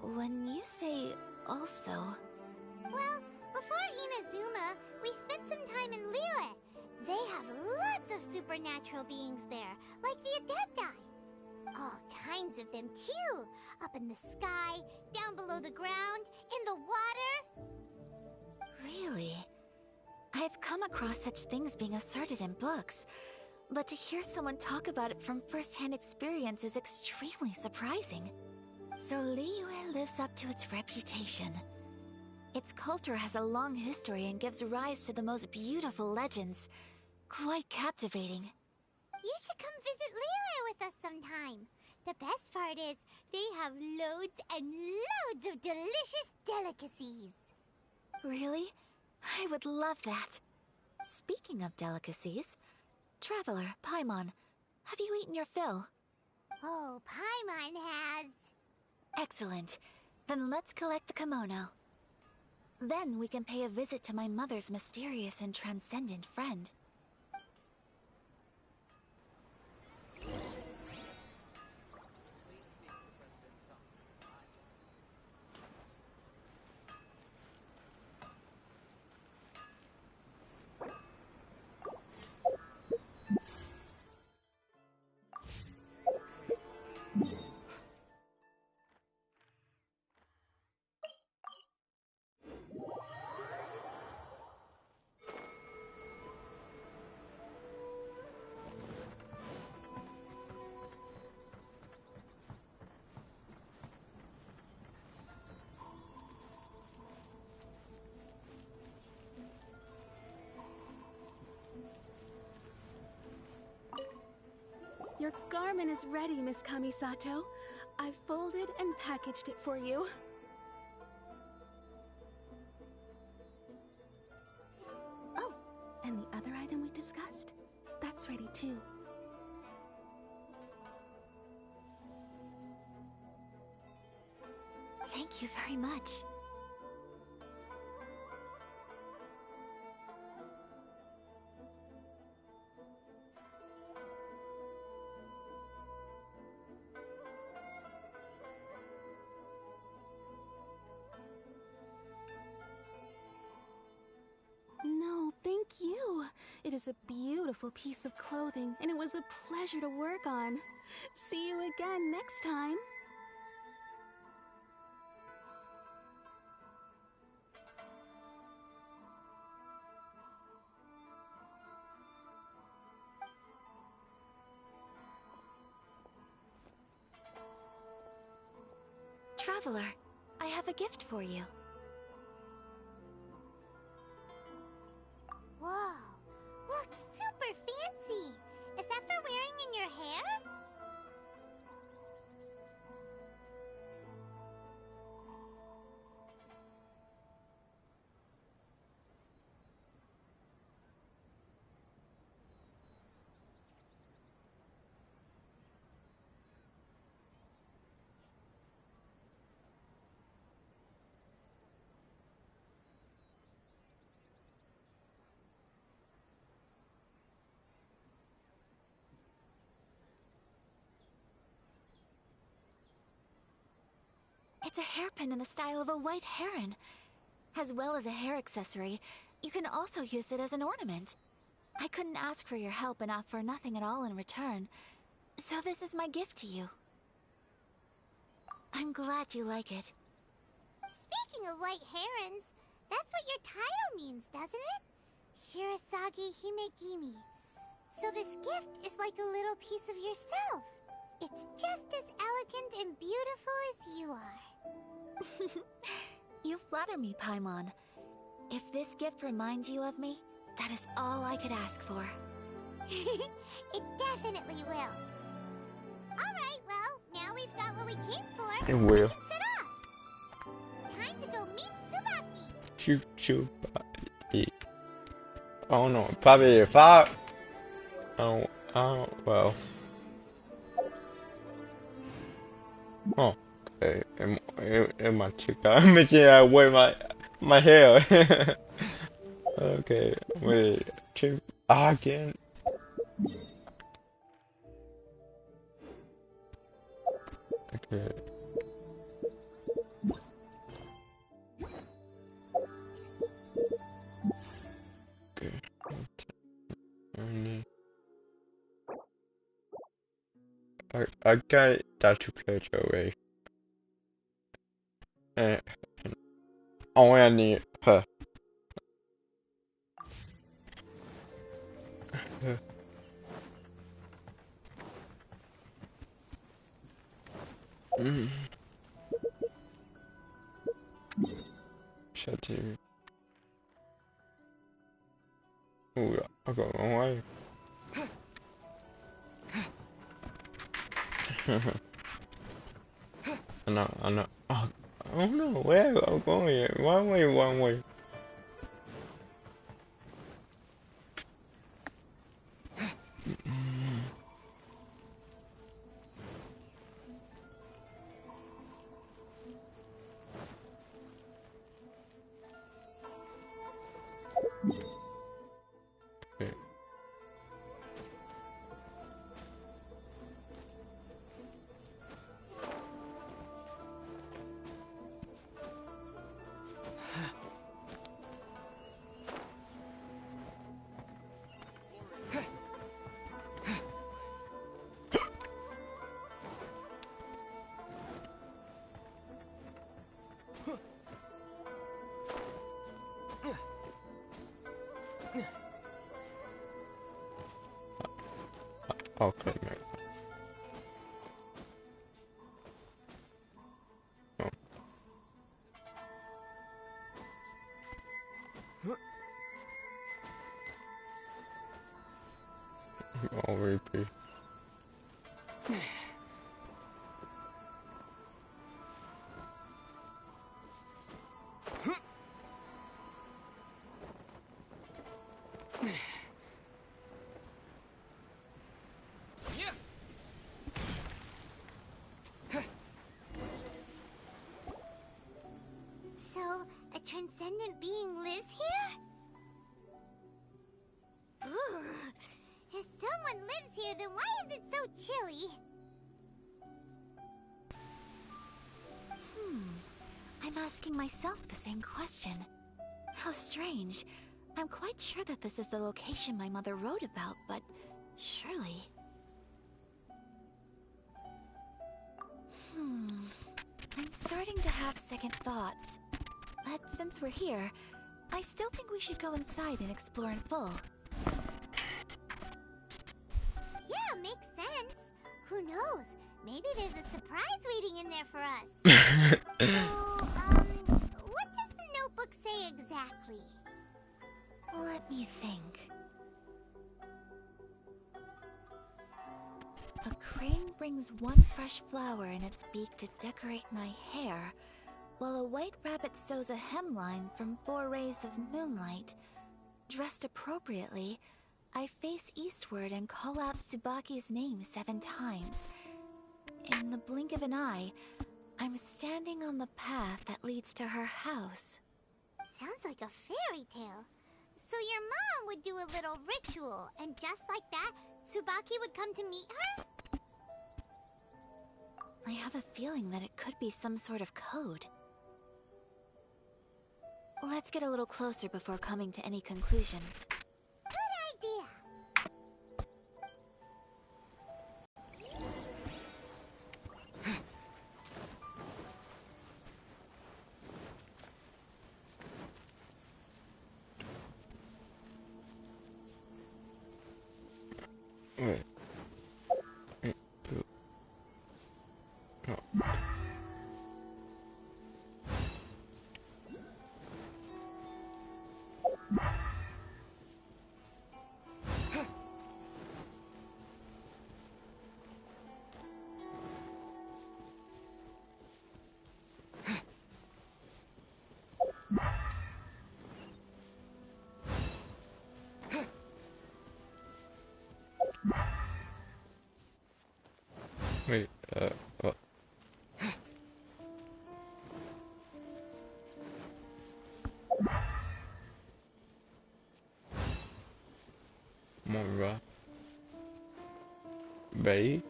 When you say also... Well, before Inazuma, we spent some time in Liyue. They have lots of supernatural beings there, like the Adepti. All kinds of them too. Up in the sky, down below the ground, in the water. Really? I've come across such things being asserted in books, but to hear someone talk about it from first-hand experience is extremely surprising. So Liyue lives up to its reputation. Its culture has a long history and gives rise to the most beautiful legends. Quite captivating. You should come visit Liyue with us sometime. The best part is, they have loads and loads of delicious delicacies. Really? I would love that. Speaking of delicacies, Traveler, Paimon, have you eaten your fill? Oh, Paimon has. Excellent. Then let's collect the kimono. Then we can pay a visit to my mother's mysterious and transcendent friend. Your garment is ready, Miss Kamisato. I've folded and packaged it for you. Oh, and the other item we discussed? That's ready too. Thank you very much. No, thank you. It is a beautiful piece of clothing, and it was a pleasure to work on. See you again next time. Traveler, I have a gift for you. Whoa, looks super fancy. Is that for wearing in your hair? It's a hairpin in the style of a white heron. As well as a hair accessory, you can also use it as an ornament. I couldn't ask for your help and offer nothing at all in return, so this is my gift to you. I'm glad you like it. Speaking of white herons, that's what your title means, doesn't it? Shirasagi Himegimi. So this gift is like a little piece of yourself. It's just as elegant and beautiful as you are. You flatter me, Paimon. If this gift reminds you of me, that is all I could ask for. It definitely will. Alright, well, now we've got what we came for. It will. We can set off. Time to go meet Tsubaki. Choo choo. Oh no, probably if I. Oh, well. Oh, okay. Am my chick? I'm making I wear my hair. Okay, wait. Chip again. Okay. Okay. I got that to catch away. And only I need her. Shut it. Ooh, I got one way. I know. Oh, I don't know where I'm going. One way. Okay. Okay, man. Oh. I'll repeat. So, a transcendent being lives here? Ooh. If someone lives here, then why is it so chilly? I'm asking myself the same question. How strange. I'm quite sure that this is the location my mother wrote about, but surely... I'm starting to have second thoughts. But since we're here, I still think we should go inside and explore in full. Yeah, makes sense. Who knows? Maybe there's a surprise waiting in there for us. So, what does the notebook say exactly? Let me think. A crane brings one fresh flower in its beak to decorate my hair, while a white rabbit sews a hemline from 4 rays of moonlight. Dressed appropriately, I face eastward and call out Tsubaki's name 7 times. In the blink of an eye, I'm standing on the path that leads to her house. Sounds like a fairy tale. So your mom would do a little ritual, and just like that, Tsubaki would come to meet her? I have a feeling that it could be some sort of code. Let's get a little closer before coming to any conclusions. Good idea. Wait. No. Wait, what? Come on, bro. Ready?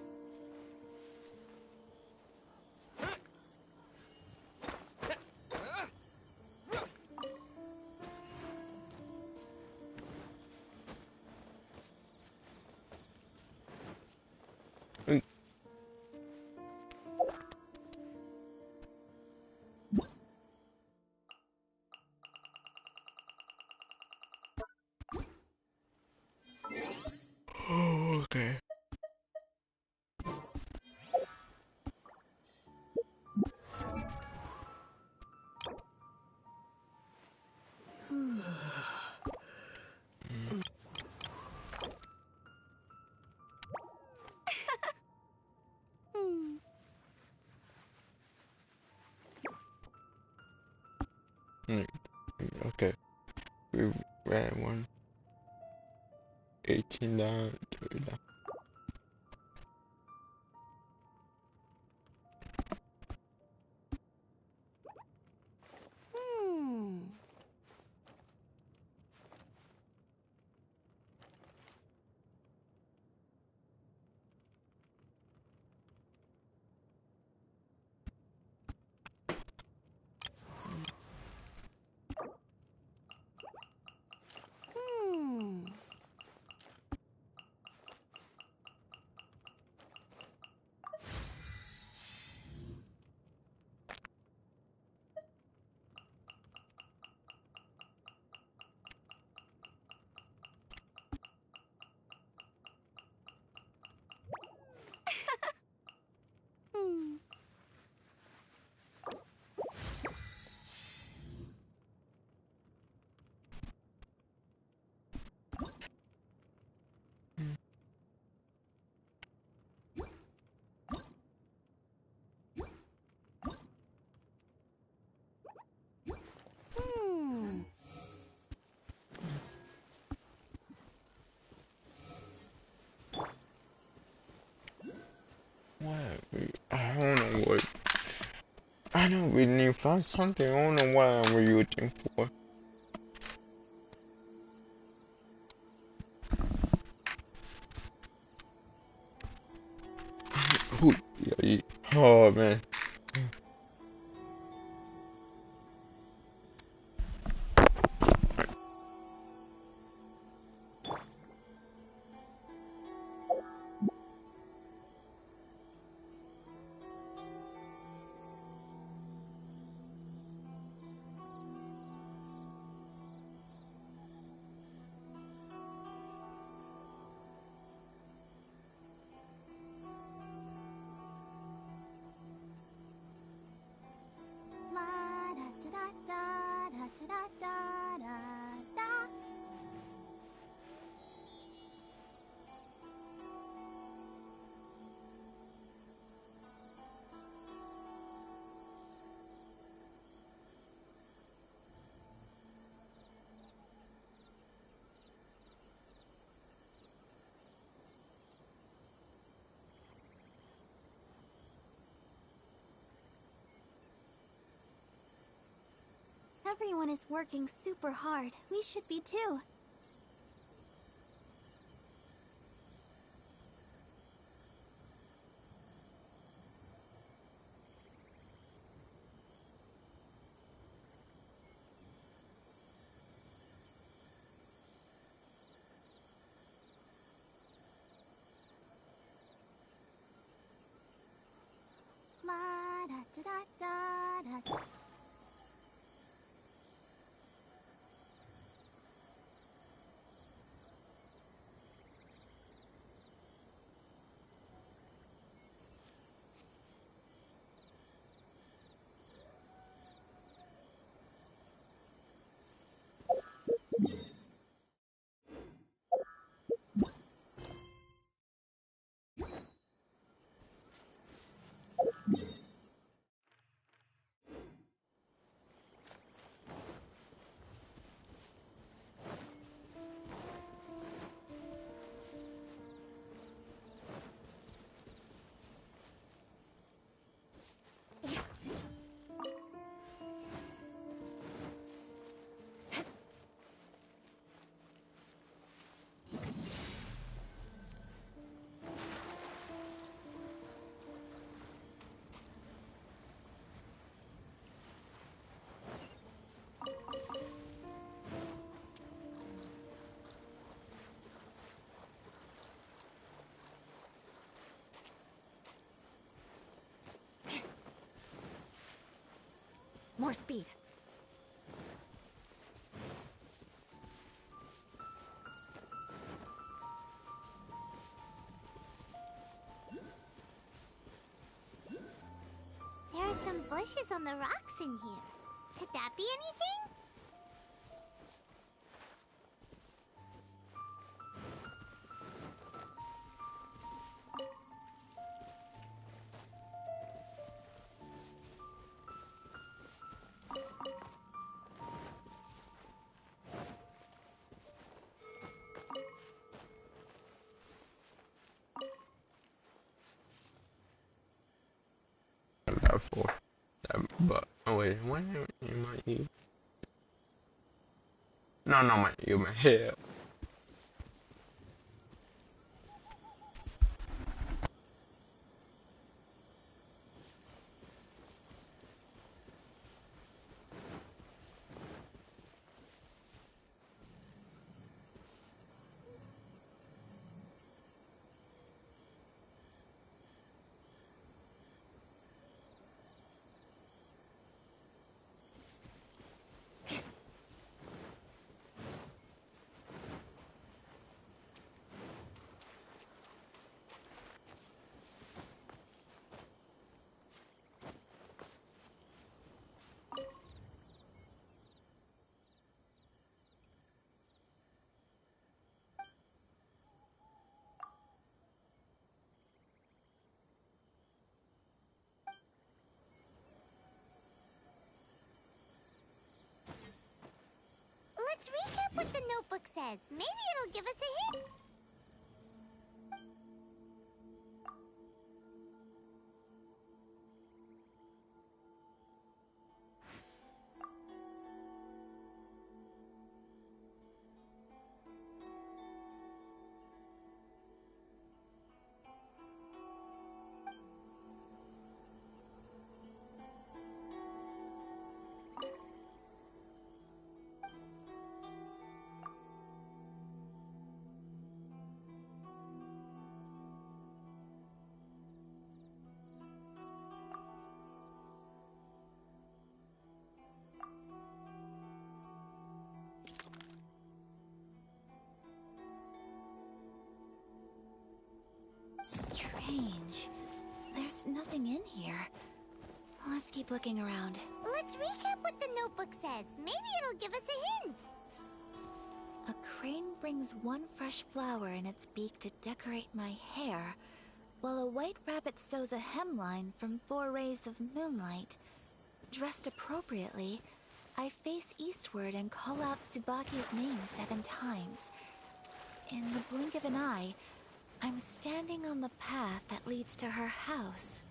Okay. Okay. We ran 118 down, 2 down. Find something, I don't know what I'm reaching for. Ooh, yeah. Oh man. La da da da da da da da da. Everyone is working super hard. We should be too. La da da da da da. More speed. There are some bushes on the rocks in here. Could that be anything? That for that, but oh wait, what am I eating? No, no, my you my hair. Let's recap what the notebook says. Maybe it'll give us a hint. strange. There's nothing in here. Let's keep looking around. Let's recap what the notebook says. Maybe it'll give us a hint. A crane brings one fresh flower in its beak to decorate my hair, while a white rabbit sews a hemline from 4 rays of moonlight. Dressed appropriately, I face eastward and call out Tsubaki's name 7 times. In the blink of an eye, I'm standing on the path that leads to her house.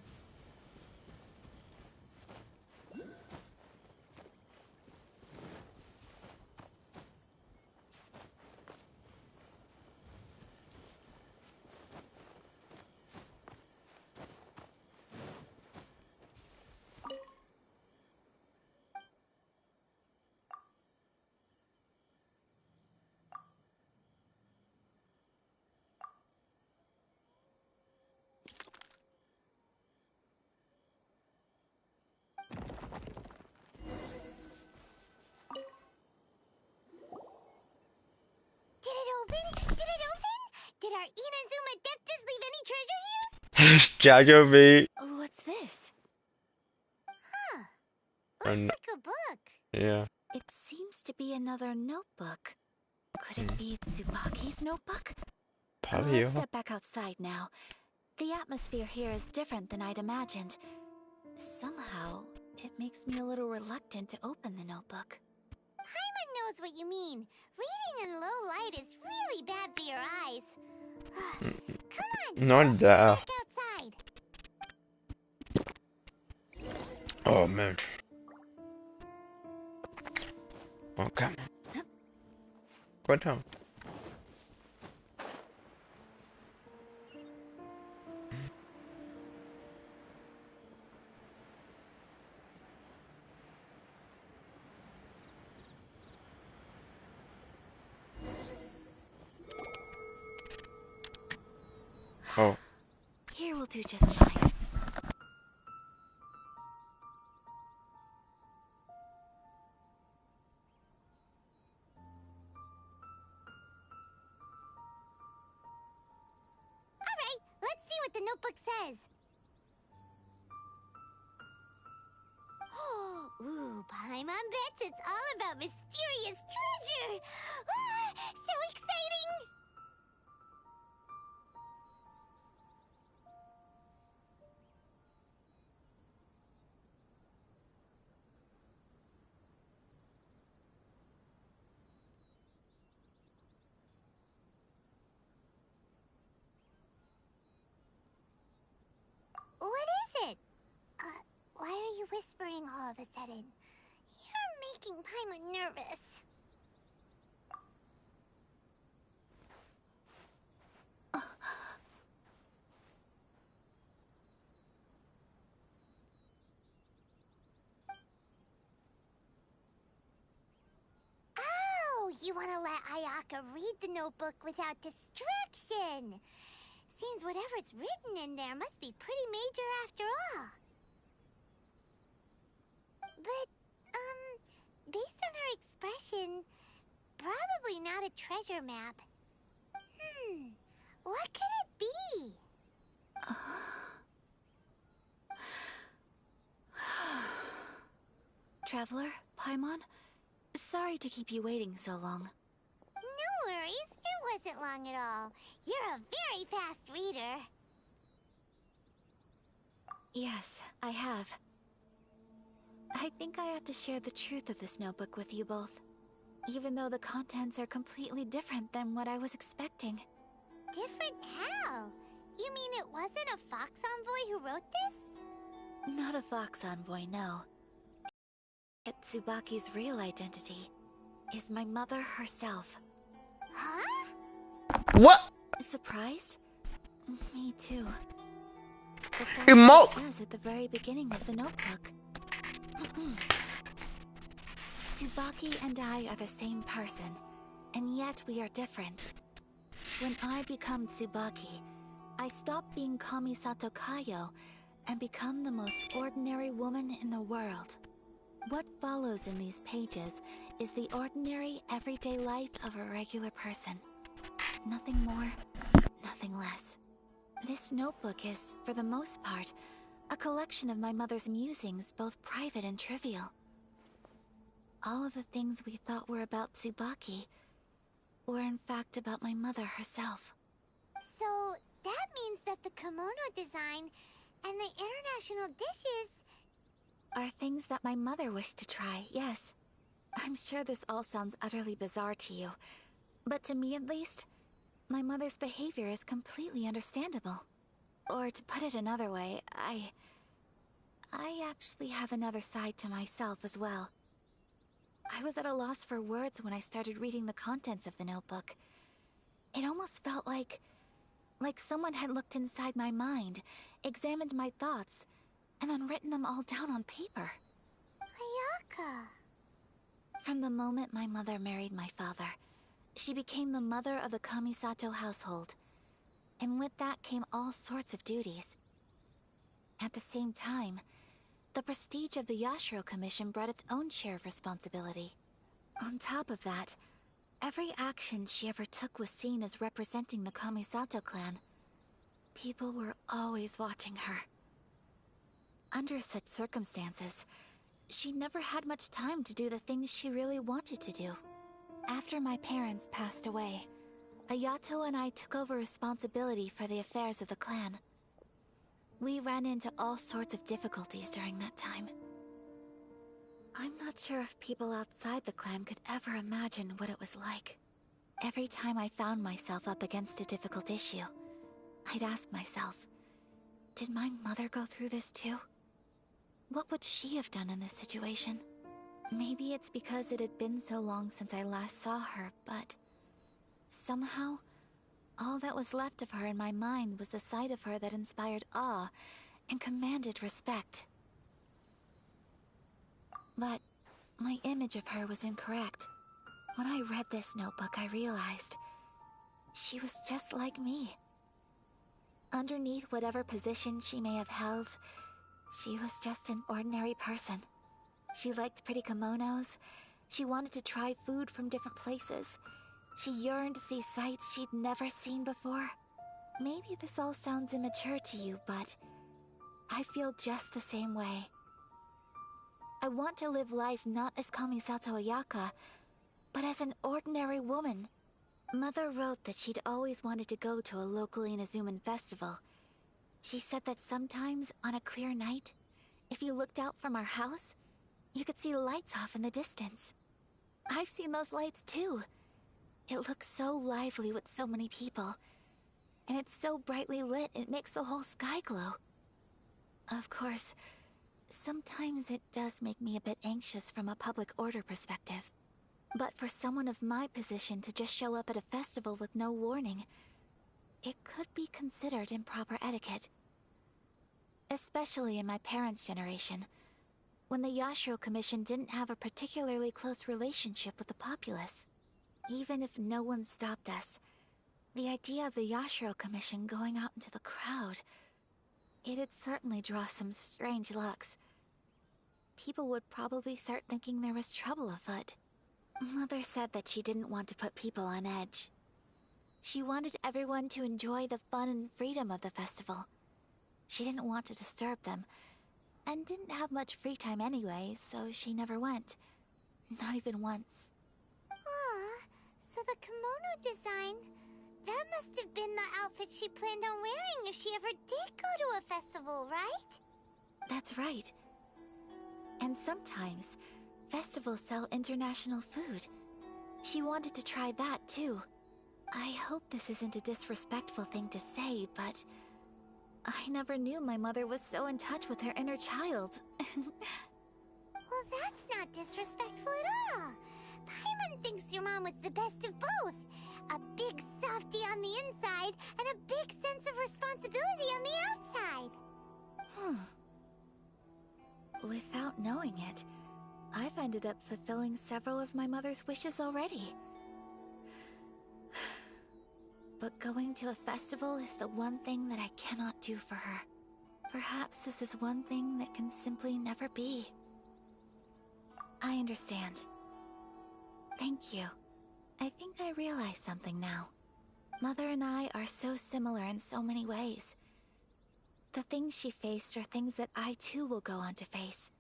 Did it open? Did it open? Did our Inazuma Deptus leave any treasure here? Jago V. What's this? Huh. And- Looks like a book. Yeah. It seems to be another notebook. Could it be Tsubaki's notebook? Probably. Let's step back outside now. The atmosphere here is different than I'd imagined. Somehow, it makes me a little reluctant to open the notebook. Paimon knows what you mean. Reading in low light is really bad for your eyes. Come on. Not let's that. go back outside. Oh man. Oh come on. Go down. Oh. Here will do just fine. Alright, let's see what the notebook says. Ooh, Paimon bets it's all about mysterious treasure. Ah, so exciting! What is it? Why are you whispering all of a sudden? You're making Paimon nervous. Oh, you want to let Ayaka read the notebook without distraction. Seems whatever's written in there must be pretty major after all. But, based on her expression, probably not a treasure map. What could it be? Traveler, Paimon, sorry to keep you waiting so long. No worries, it wasn't long at all. You're a very fast reader. Yes, I have. I think I ought to share the truth of this notebook with you both, even though the contents are completely different than what I was expecting. Different how? You mean it wasn't a Fox Envoy who wrote this? Not a Fox Envoy, no. Yet Tsubaki's real identity is my mother herself. Huh? What? Surprised? Me too. But that's Emo- what it says at the very beginning of the notebook. Tsubaki and I are the same person, and yet we are different. When I become Tsubaki, I stop being Kamisato Kayo and become the most ordinary woman in the world. What follows in these pages is the ordinary, everyday life of a regular person. Nothing more, nothing less. This notebook is, for the most part, a collection of my mother's musings, both private and trivial. All of the things we thought were about Tsubaki were in fact about my mother herself. So, that means that the kimono design and the international dishes... Are things that my mother wished to try, yes. I'm sure this all sounds utterly bizarre to you, but to me at least, my mother's behavior is completely understandable. Or to put it another way, I actually have another side to myself as well. I was at a loss for words when I started reading the contents of the notebook. It almost felt like someone had looked inside my mind, examined my thoughts, and then written them all down on paper. Ayaka... From the moment my mother married my father, she became the mother of the Kamisato household. And with that came all sorts of duties. At the same time, the prestige of the Yashiro Commission brought its own share of responsibility. On top of that, every action she ever took was seen as representing the Kamisato clan. People were always watching her. Under such circumstances, she never had much time to do the things she really wanted to do. After my parents passed away, Ayato and I took over responsibility for the affairs of the clan. We ran into all sorts of difficulties during that time. I'm not sure if people outside the clan could ever imagine what it was like. Every time I found myself up against a difficult issue, I'd ask myself, did my mother go through this too? What would she have done in this situation? Maybe it's because it had been so long since I last saw her, but somehow, all that was left of her in my mind was the side of her that inspired awe and commanded respect. But my image of her was incorrect. When I read this notebook, I realized she was just like me. Underneath whatever position she may have held, she was just an ordinary person. She liked pretty kimonos. She wanted to try food from different places. She yearned to see sights she'd never seen before. Maybe this all sounds immature to you, but I feel just the same way. I want to live life not as Kamisato Ayaka, but as an ordinary woman. Mother wrote that she'd always wanted to go to a local Inazuman festival. She said that sometimes, on a clear night, if you looked out from our house, you could see lights off in the distance. I've seen those lights too. It looks so lively with so many people. And it's so brightly lit, it makes the whole sky glow. Of course, sometimes it does make me a bit anxious from a public order perspective. But for someone of my position to just show up at a festival with no warning, it could be considered improper etiquette. Especially in my parents' generation, when the Yashiro Commission didn't have a particularly close relationship with the populace. Even if no one stopped us, the idea of the Yashiro Commission going out into the crowd, it'd certainly draw some strange looks. People would probably start thinking there was trouble afoot. Mother said that she didn't want to put people on edge. She wanted everyone to enjoy the fun and freedom of the festival. She didn't want to disturb them, and didn't have much free time anyway, so she never went. Not even once. Aw, so the kimono design, that must have been the outfit she planned on wearing if she ever did go to a festival, right? That's right. And sometimes, festivals sell international food. She wanted to try that too. I hope this isn't a disrespectful thing to say, but I never knew my mother was so in touch with her inner child. Well, that's not disrespectful at all. Paimon thinks your mom was the best of both. A big softie on the inside, and a big sense of responsibility on the outside. Without knowing it, I've ended up fulfilling several of my mother's wishes already. But going to a festival is the one thing that I cannot do for her. Perhaps this is one thing that can simply never be. I understand. Thank you. I think I realize something now. Mother and I are so similar in so many ways. The things she faced are things that I too will go on to face.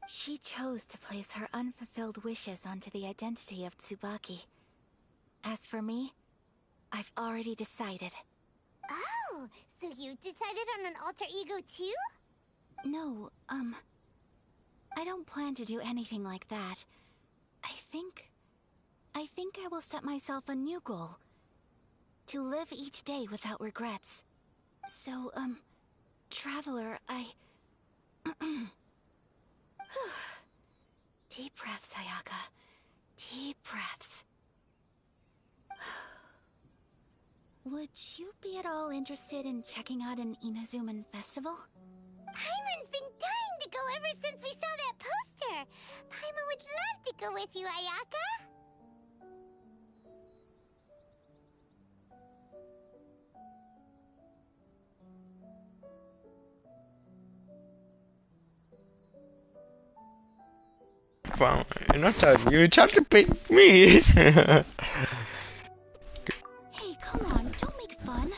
She chose to place her unfulfilled wishes onto the identity of Tsubaki. As for me, I've already decided. Oh, so you decided on an alter ego too? No, I don't plan to do anything like that. I think I will set myself a new goal. To live each day without regrets. So, Traveler, Deep breaths, Ayaka. Deep breaths. Would you be at all interested in checking out an Inazuman festival? Paimon's been dying to go ever since we saw that poster! Paimon would love to go with you, Ayaka! Well, not that you tried to pick me. Hey, come on, don't make fun.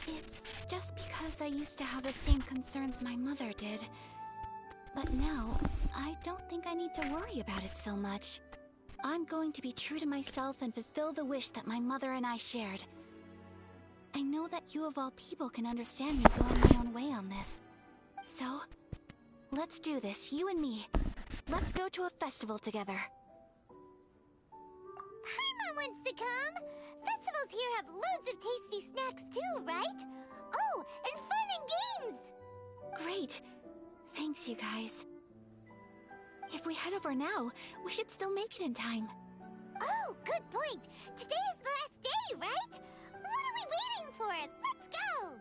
It's just because I used to have the same concerns my mother did. But now, I don't think I need to worry about it so much. I'm going to be true to myself and fulfill the wish that my mother and I shared. I know that you of all people can understand me going my own way on this. So, let's do this, you and me. Let's go to a festival together. Paimon wants to come! Festivals here have loads of tasty snacks too, right? Oh, and fun and games! Great. Thanks, you guys. If we head over now, we should still make it in time. Oh, good point! Today is the last day, right? What are we waiting for? Let's go!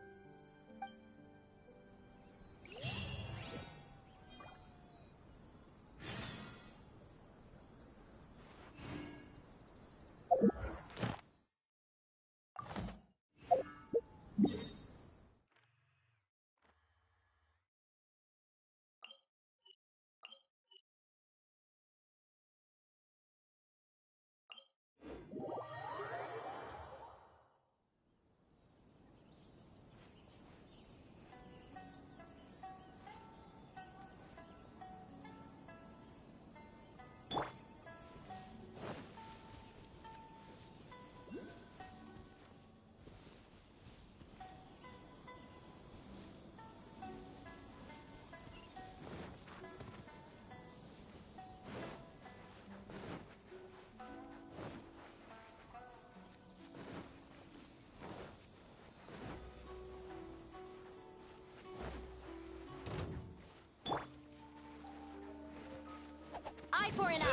Eye for an eye.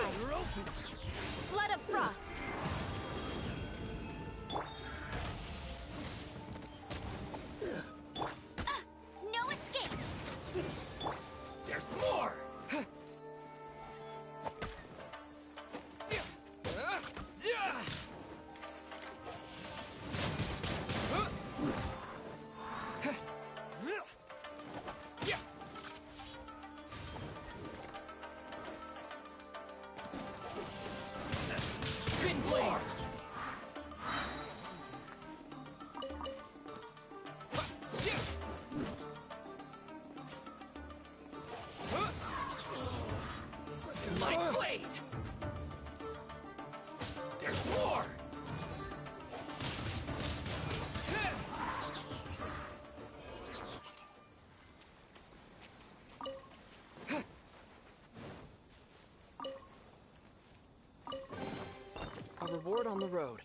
Flood of frost. No escape. There's more! Spin blade! Light blade! There's more! A reward on the road.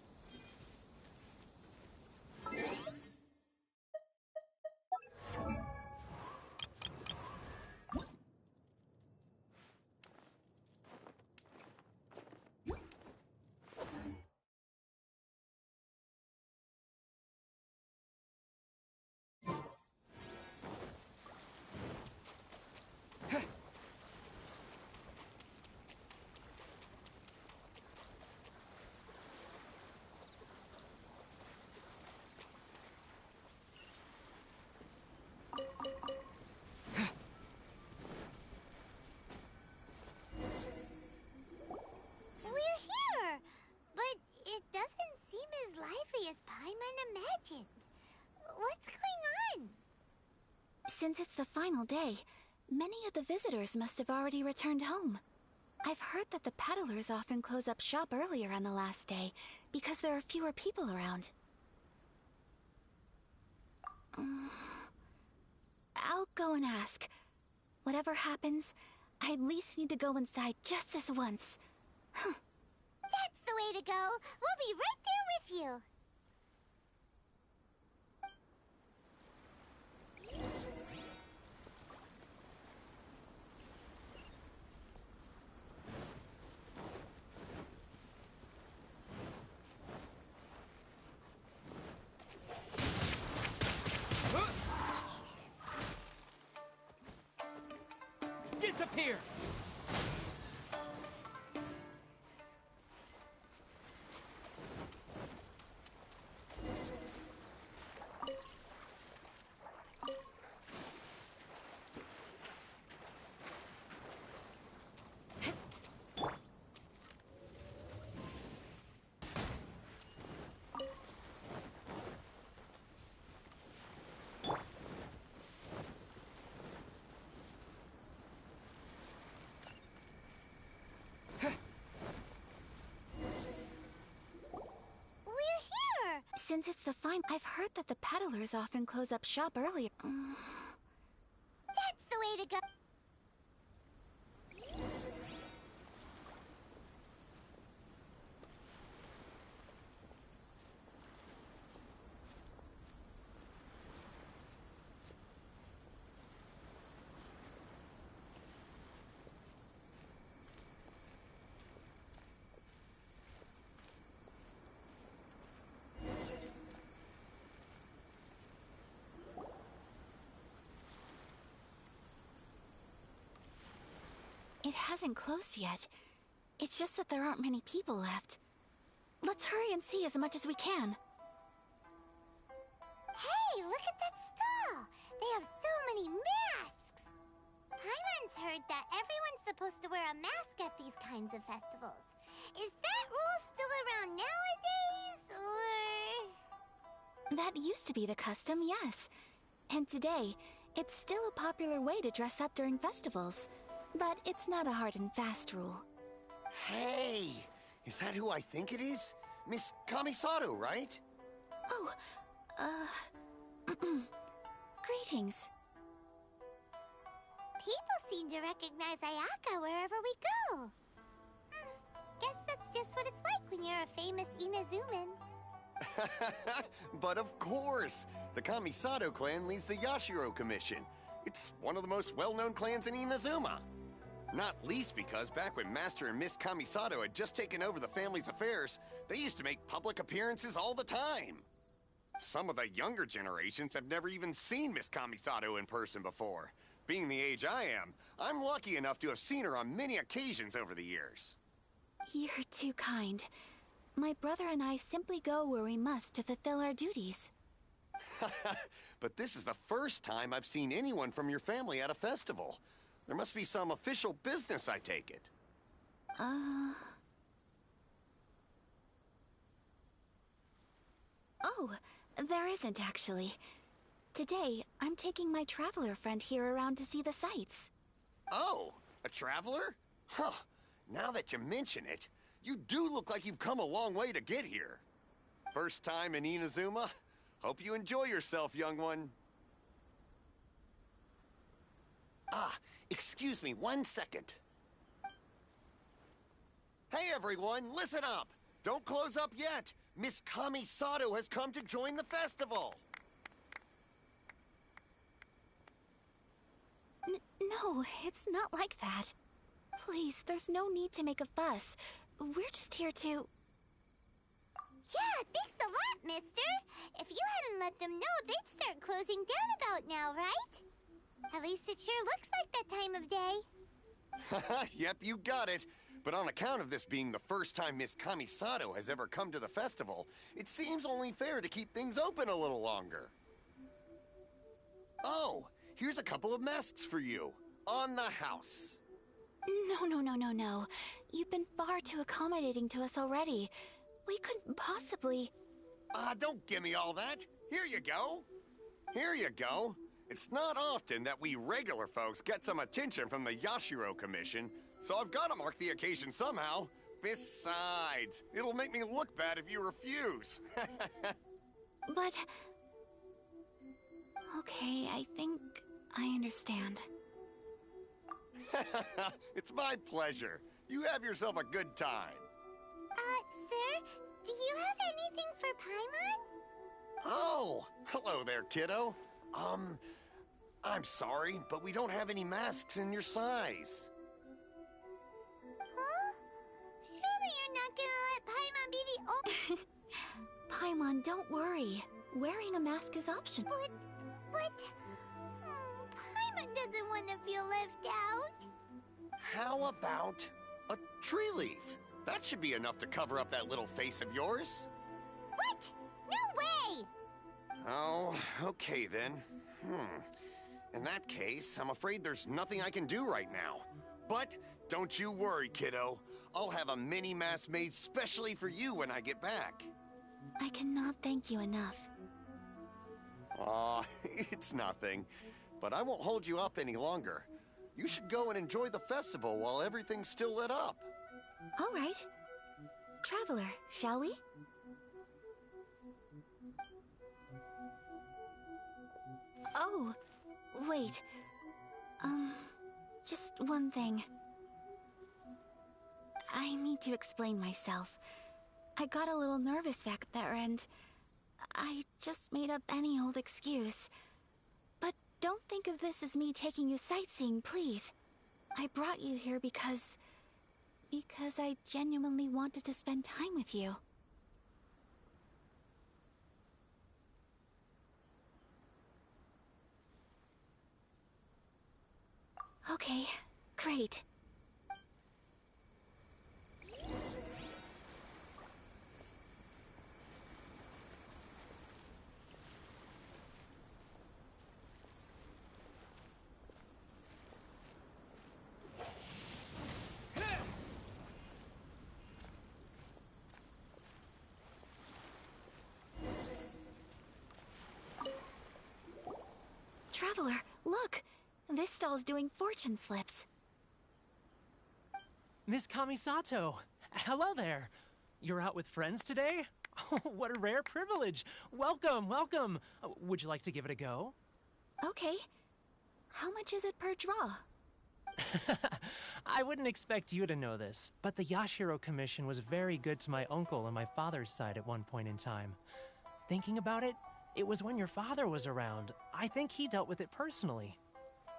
legend. What's going on? Since it's the final day, many of the visitors must have already returned home. I've heard that the peddlers often close up shop earlier on the last day because there are fewer people around. I'll go and ask. Whatever happens, I at least need to go inside just this once. That's the way to go. We'll be right there with you. Disappear! Since it's the fine, I've heard that the peddlers often close up shop earlier. That's the way to go. It hasn't closed yet. It's just that there aren't many people left. Let's hurry and see as much as we can. Hey, look at that stall! They have so many masks! Paimon's heard that everyone's supposed to wear a mask at these kinds of festivals. Is that rule still around nowadays, or...? That used to be the custom, yes. And today, it's still a popular way to dress up during festivals. But it's not a hard and fast rule. Hey! Is that who I think it is? Miss Kamisato, right? Oh, greetings. People seem to recognize Ayaka wherever we go. Guess that's just what it's like when you're a famous Inazuman. But of course! The Kamisato clan leads the Yashiro Commission. It's one of the most well-known clans in Inazuma. Not least because back when Master and Miss Kamisato had just taken over the family's affairs, they used to make public appearances all the time. Some of the younger generations have never even seen Miss Kamisato in person before. Being the age I am, I'm lucky enough to have seen her on many occasions over the years. You're too kind. My brother and I simply go where we must to fulfill our duties. But this is the first time I've seen anyone from your family at a festival. There must be some official business, I take it. Oh, there isn't actually. Today, I'm taking my traveler friend here around to see the sights. Oh, a traveler? Huh. Now that you mention it, you do look like you've come a long way to get here. First time in Inazuma? Hope you enjoy yourself, young one. Ah, excuse me 1 second. Hey everyone, listen up! Don't close up yet! Miss Kamisato has come to join the festival! No, it's not like that. Please, there's no need to make a fuss. We're just here to... Yeah, thanks a lot, mister! If you hadn't let them know, they'd start closing down about now, right? At least it sure looks like that time of day. Yep, you got it. But on account of this being the first time Miss Kamisato has ever come to the festival, it seems only fair to keep things open a little longer. Oh, here's a couple of masks for you. On the house. No. You've been far too accommodating to us already. We couldn't possibly... Don't give me all that. Here you go. Here you go. It's not often that we regular folks get some attention from the Yashiro Commission, so I've got to mark the occasion somehow. Besides, it'll make me look bad if you refuse. But... Okay, I think I understand. It's my pleasure. You have yourself a good time. Sir, do you have anything for Paimon? Oh, hello there, kiddo. I'm sorry, but we don't have any masks in your size. Huh? Surely you're not gonna let Paimon be the only... Paimon, don't worry. Wearing a mask is optional. But... Paimon doesn't want to feel left out. How about a tree leaf? That should be enough to cover up that little face of yours. What? No way! Oh, okay then. In that case, I'm afraid there's nothing I can do right now. But don't you worry, kiddo. I'll have a mini mask made specially for you when I get back. I cannot thank you enough. Aw, it's nothing. But I won't hold you up any longer. You should go and enjoy the festival while everything's still lit up. All right. Traveler, shall we? Oh, wait. Just one thing. I need to explain myself. I got a little nervous back there and I just made up any old excuse. But don't think of this as me taking you sightseeing, please. I brought you here because I genuinely wanted to spend time with you. Okay, great. Traveler, look! This stall's doing fortune slips. Miss Kamisato, hello there. You're out with friends today? Oh, what a rare privilege. Welcome, welcome. Would you like to give it a go? Okay. How much is it per draw? I wouldn't expect you to know this, but the Yashiro Commission was very good to my uncle on my father's side at one point in time. Thinking about it, it was when your father was around. I think he dealt with it personally.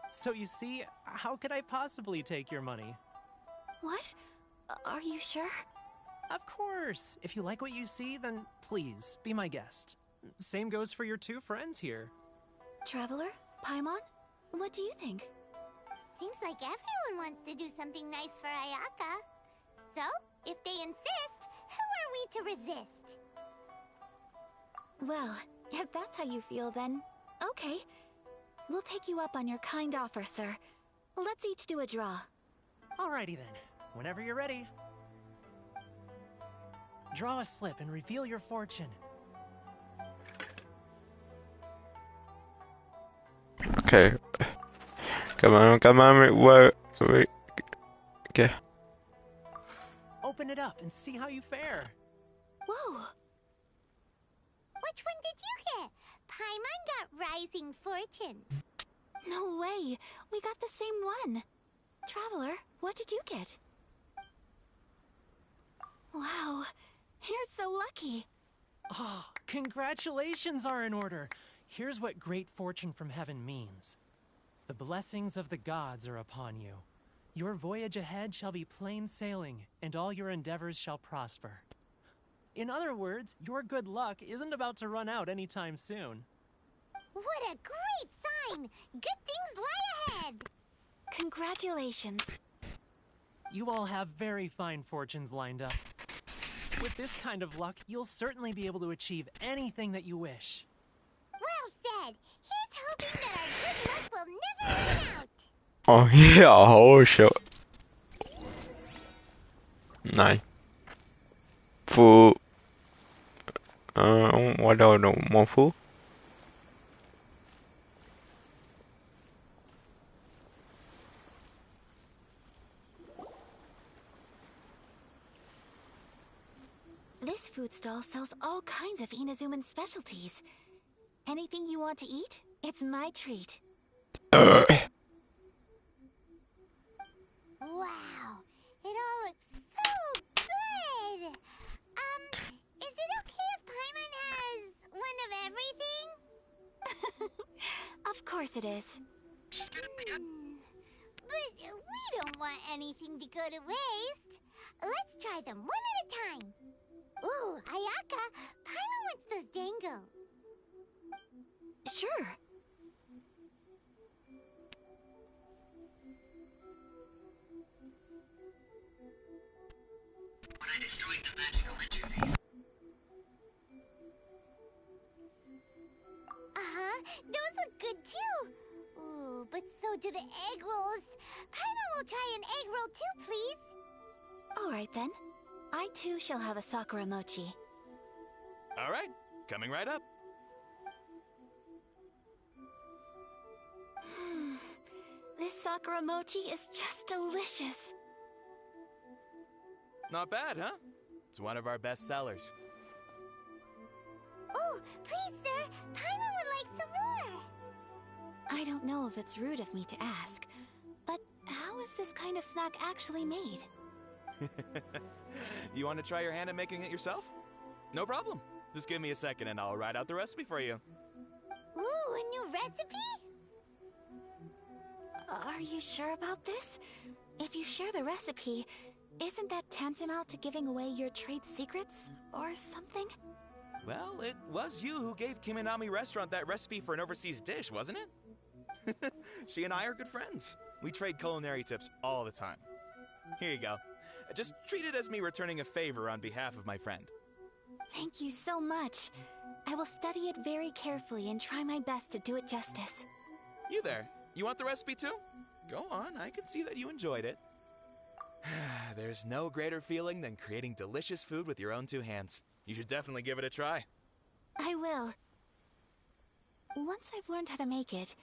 So you see, how could I possibly take your money? What? Are you sure? Of course. If you like what you see, then please, be my guest. Same goes for your two friends here. Traveler? Paimon? What do you think? Seems like everyone wants to do something nice for Ayaka. So, if they insist, who are we to resist? Well, if that's how you feel, then okay. We'll take you up on your kind offer, sir. Let's each do a draw. Alrighty then. Whenever you're ready. Draw a slip and reveal your fortune. Okay. Come on, wait. Okay. Open it up and see how you fare. Whoa! Which one did you get? Paimon got Rising Fortune. No way! We got the same one! Traveler, what did you get? Wow, you're so lucky! Oh, congratulations are in order. Here's what great fortune from heaven means. The blessings of the gods are upon you. Your voyage ahead shall be plain sailing, and all your endeavors shall prosper. In other words, your good luck isn't about to run out anytime soon. What a great sign! Good things lie ahead! Congratulations. You all have very fine fortunes lined up. With this kind of luck, you'll certainly be able to achieve anything that you wish. Well said! Here's hoping that our good luck will never run out! Oh yeah,好笑。Này. Phụ. What đâu đâu, một phút. food stall sells all kinds of Inazuman specialties. Anything you want to eat, it's my treat. Wow, it all looks so good. Is it okay if Paimon has one of everything? Of course it is. But we don't want anything to go to waste. Let's try them one at a time. Ooh, Ayaka, Paimon wants those dango. Sure. When I destroyed the magical interface. Those look good too. Ooh, but so do the egg rolls. Paimon will try an egg roll too, please. All right then. I too shall have a Sakura mochi. All right, coming right up. This Sakura mochi is just delicious. Not bad, huh? It's one of our best sellers. Oh, please, sir. Paimon would like some more. I don't know if it's rude of me to ask, but how is this kind of snack actually made? You want to try your hand at making it yourself? No problem. Just give me a second and I'll write out the recipe for you. Ooh, a new recipe? Are you sure about this? If you share the recipe, isn't that tantamount to giving away your trade secrets or something? Well, it was you who gave Kiminami Restaurant that recipe for an overseas dish, wasn't it? She and I are good friends. We trade culinary tips all the time. Here you go. Just treat it as me returning a favor on behalf of my friend. Thank you so much. I will study it very carefully and try my best to do it justice. You there. You want the recipe too? Go on, I can see that you enjoyed it. There's no greater feeling than creating delicious food with your own two hands. You should definitely give it a try. I will. Once I've learned how to make it,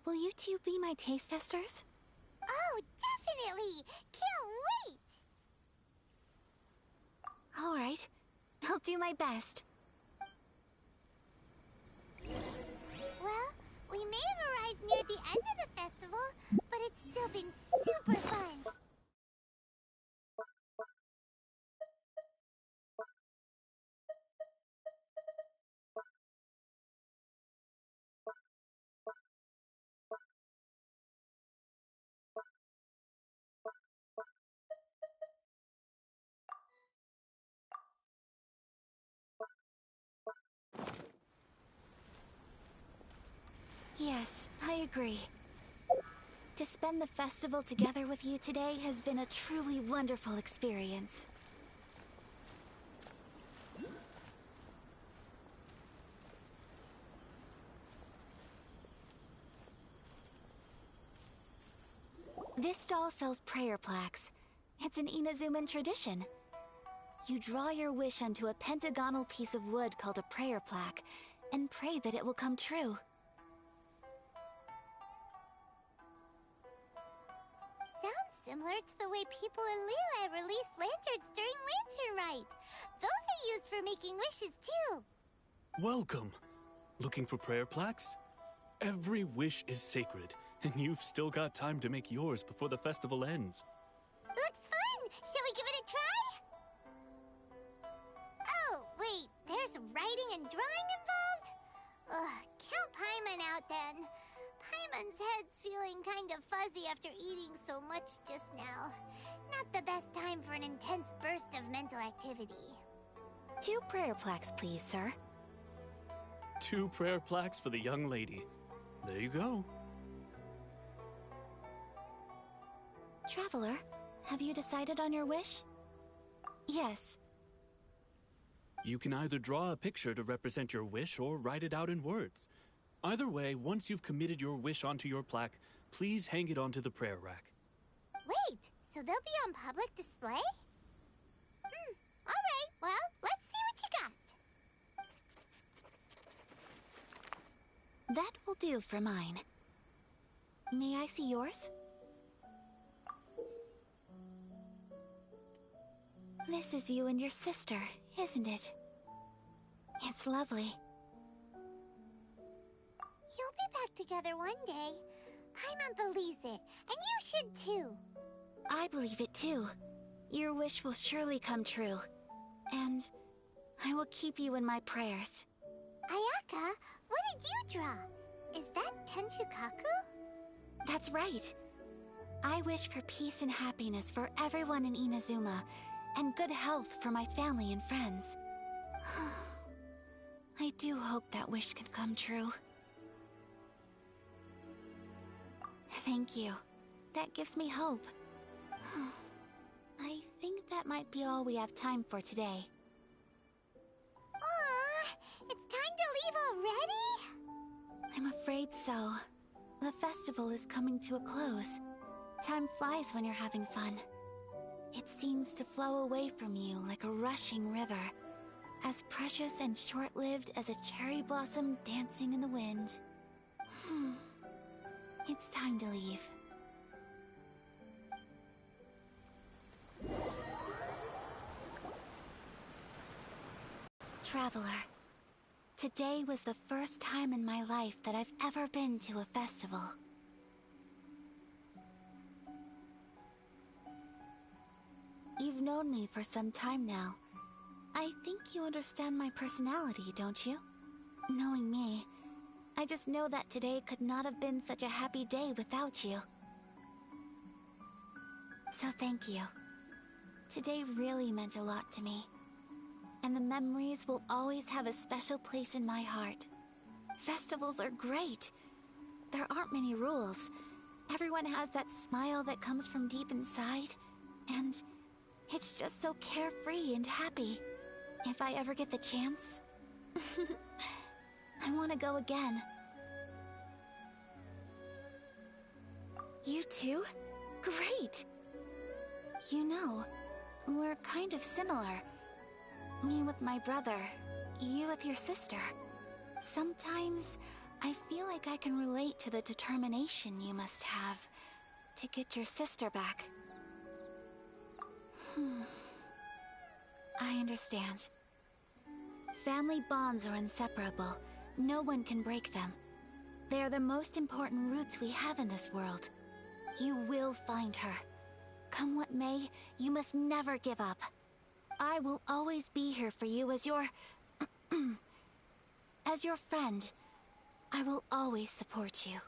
will you two be my taste testers? Oh, definitely! Can't wait! All right. I'll do my best. Well, we may have arrived near the end of the festival, but it's still been super fun. Yes, I agree. To spend the festival together with you today has been a truly wonderful experience. This stall sells prayer plaques. It's an Inazuman tradition. You draw your wish onto a pentagonal piece of wood called a prayer plaque, and pray that it will come true. Sounds similar to the way people in Liyue release lanterns during Lantern Rite. Those are used for making wishes too. Welcome. Looking for prayer plaques? Every wish is sacred, and you've still got time to make yours before the festival ends. Looks fun! Shall we give it a try? Oh, wait, there's writing and drawing involved? Ugh, count Paimon out then. Paimon's head's feeling kind of fuzzy after eating so much just now. Not the best time for an intense burst of mental activity. 2 prayer plaques, please, sir. 2 prayer plaques for the young lady. There you go. Traveler, have you decided on your wish? Yes. You can either draw a picture to represent your wish or write it out in words. Either way, once you've committed your wish onto your plaque, please hang it onto the prayer rack. Wait, so they'll be on public display? Alright, well, let's see what you got. That will do for mine. May I see yours? This is you and your sister, isn't it? It's lovely. You'll be back together one day. Paimon believes it, and you should too. I believe it too. Your wish will surely come true. And I will keep you in my prayers. Ayaka, what did you draw? Is that Tenshukaku? That's right. I wish for peace and happiness for everyone in Inazuma, and good health for my family and friends. I do hope that wish can come true. Thank you. That gives me hope. I think that might be all we have time for today. Aww, it's time to leave already? I'm afraid so. The festival is coming to a close. Time flies when you're having fun. It seems to flow away from you like a rushing river, as precious and short-lived as a cherry blossom dancing in the wind. It's time to leave. Traveler, today was the first time in my life that I've ever been to a festival. You've known me for some time now. I think you understand my personality, don't you? Knowing me, I just know that today could not have been such a happy day without you. So thank you. Today really meant a lot to me. And the memories will always have a special place in my heart. Festivals are great. There aren't many rules. Everyone has that smile that comes from deep inside. And it's just so carefree and happy. If I ever get the chance, I want to go again. You too? Great! You know, we're kind of similar. Me with my brother, you with your sister. Sometimes, I feel like I can relate to the determination you must have to get your sister back. I understand. Family bonds are inseparable. No one can break them. They are the most important roots we have in this world. You will find her. Come what may, you must never give up. I will always be here for you as your... as your friend. I will always support you.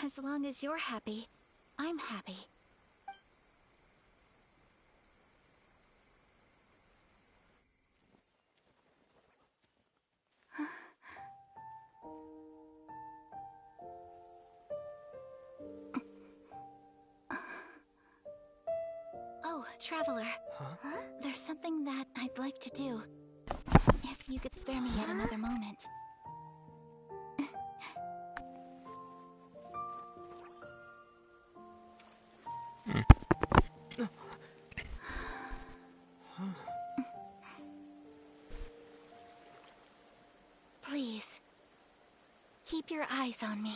As long as you're happy, I'm happy. Oh, Traveler. Huh? There's something that I'd like to do. If you could spare me yet another moment. Please, keep your eyes on me.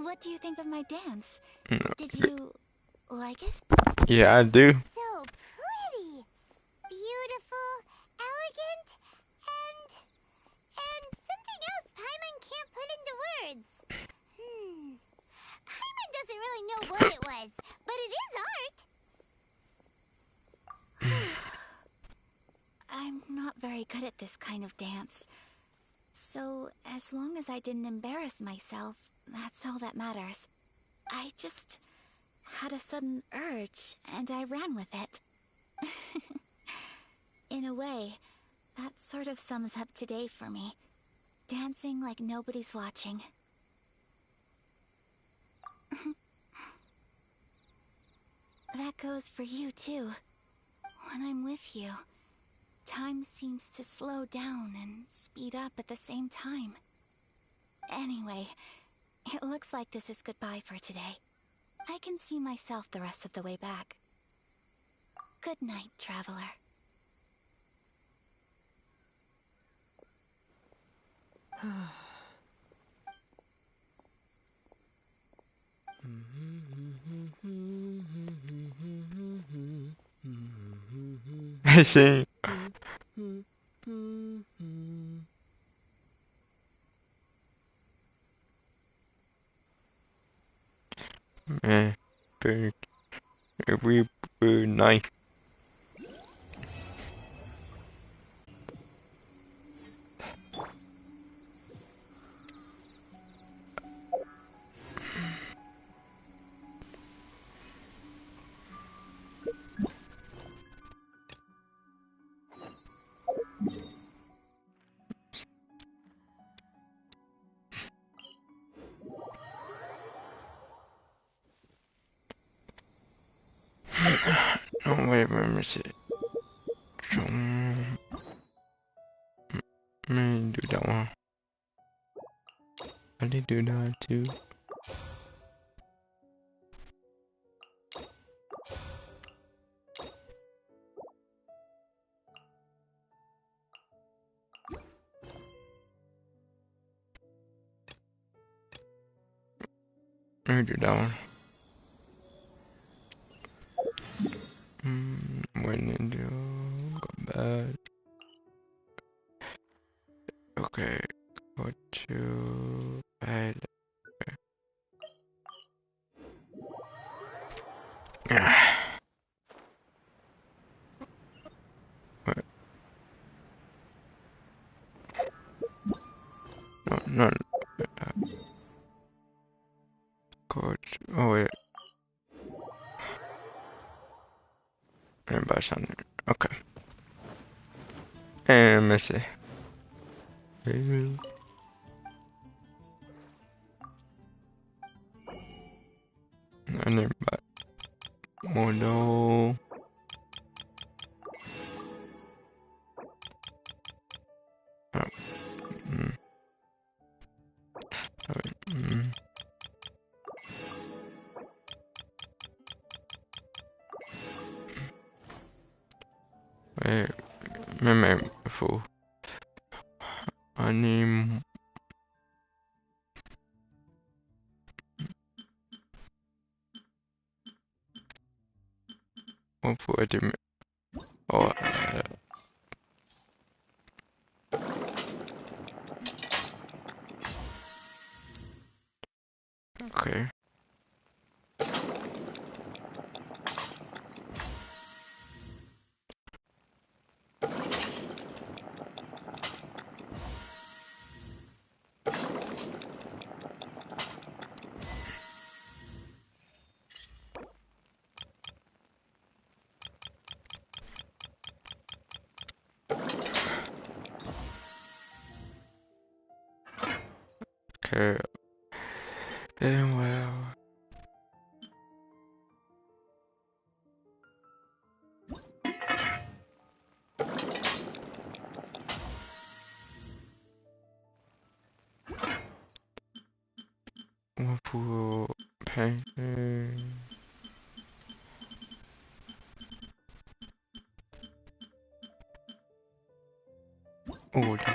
What do you think of my dance? No. Did you like it? Yeah, I do. So pretty. Beautiful, elegant, and something else Paimon can't put into words. Paimon doesn't really know what it was, but it is art. I'm not very good at this kind of dance. So, as long as I didn't embarrass myself, that's all that matters. I just had a sudden urge, and I ran with it. In a way, that sort of sums up today for me. Dancing like nobody's watching. That goes for you, too. When I'm with you, time seems to slow down and speed up at the same time. Anyway, it looks like this is goodbye for today. I can see myself the rest of the way back. Good night, traveler. I see. Man, very, very nice. Oh wait, let me see. Let me do that one. I did do that too. Let me do that one. When to go back. Okay, go to bed. Wait. No, no. Go to, oh wait. Everybody's on there. Okay. And let me see. And then back. Oh no. Oh. Wait, remember before. I need one for it. Oh, okay. Okay. Then well. One for painting. Oh, okay.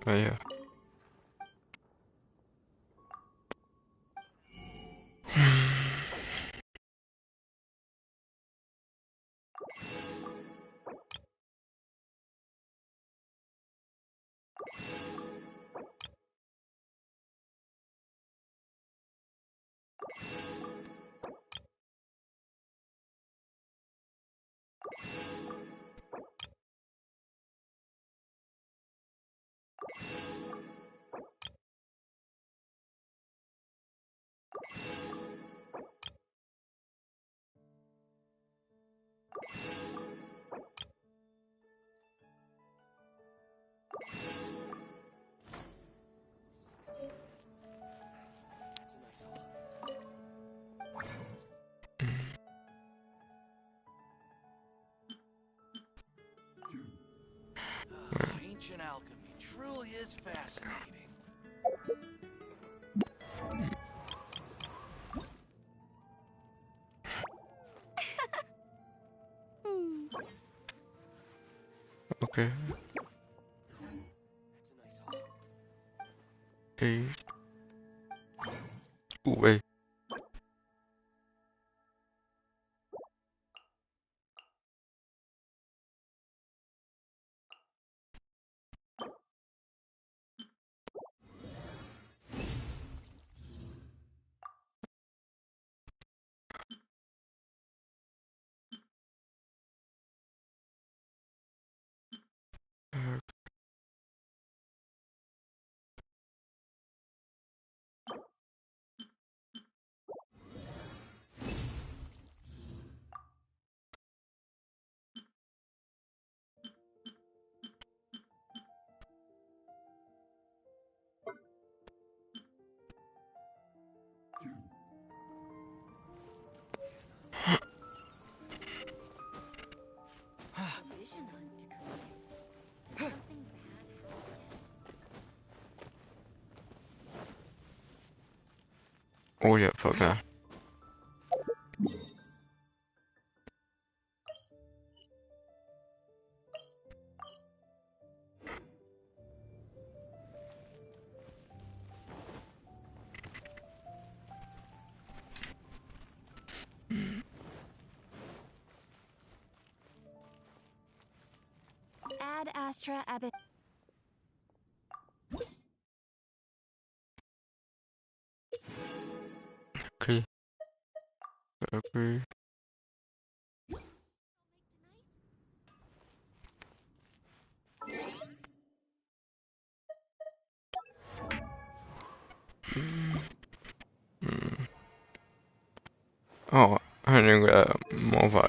Oh yeah. Ancient alchemy truly is fascinating. Okay. Hey. Ooh, wait. Oh yeah, fuck that. Ad Astra Abyss. Okay. Okay. Oh, I got mobile.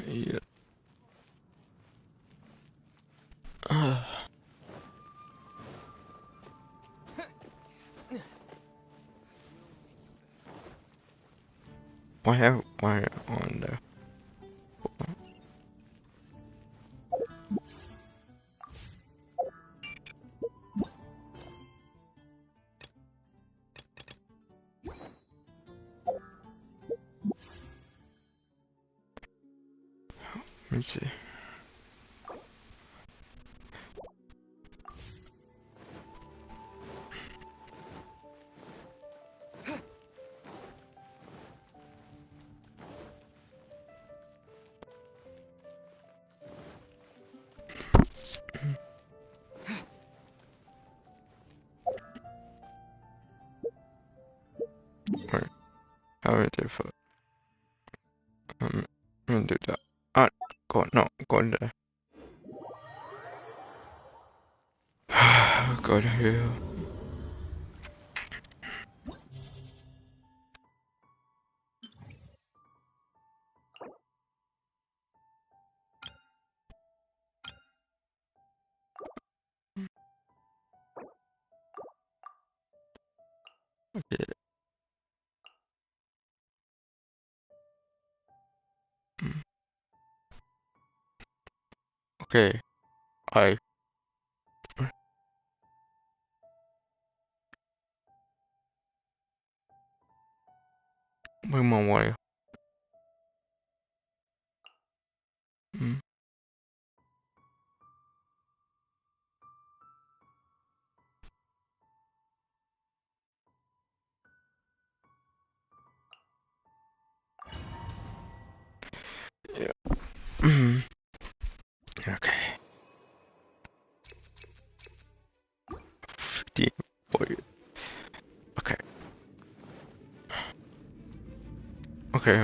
Yeah. Why have wire on there? Let me see. Wait, how is it for? Let me do that. Ah, go no, go there. Go to here. Okay. Okay. I bring my wire. Okay,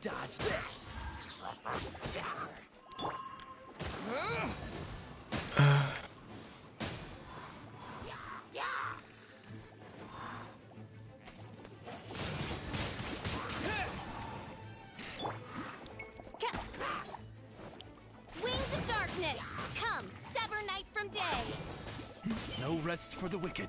Dodge this. Wings of darkness, come, sever night from day. No rest for the wicked.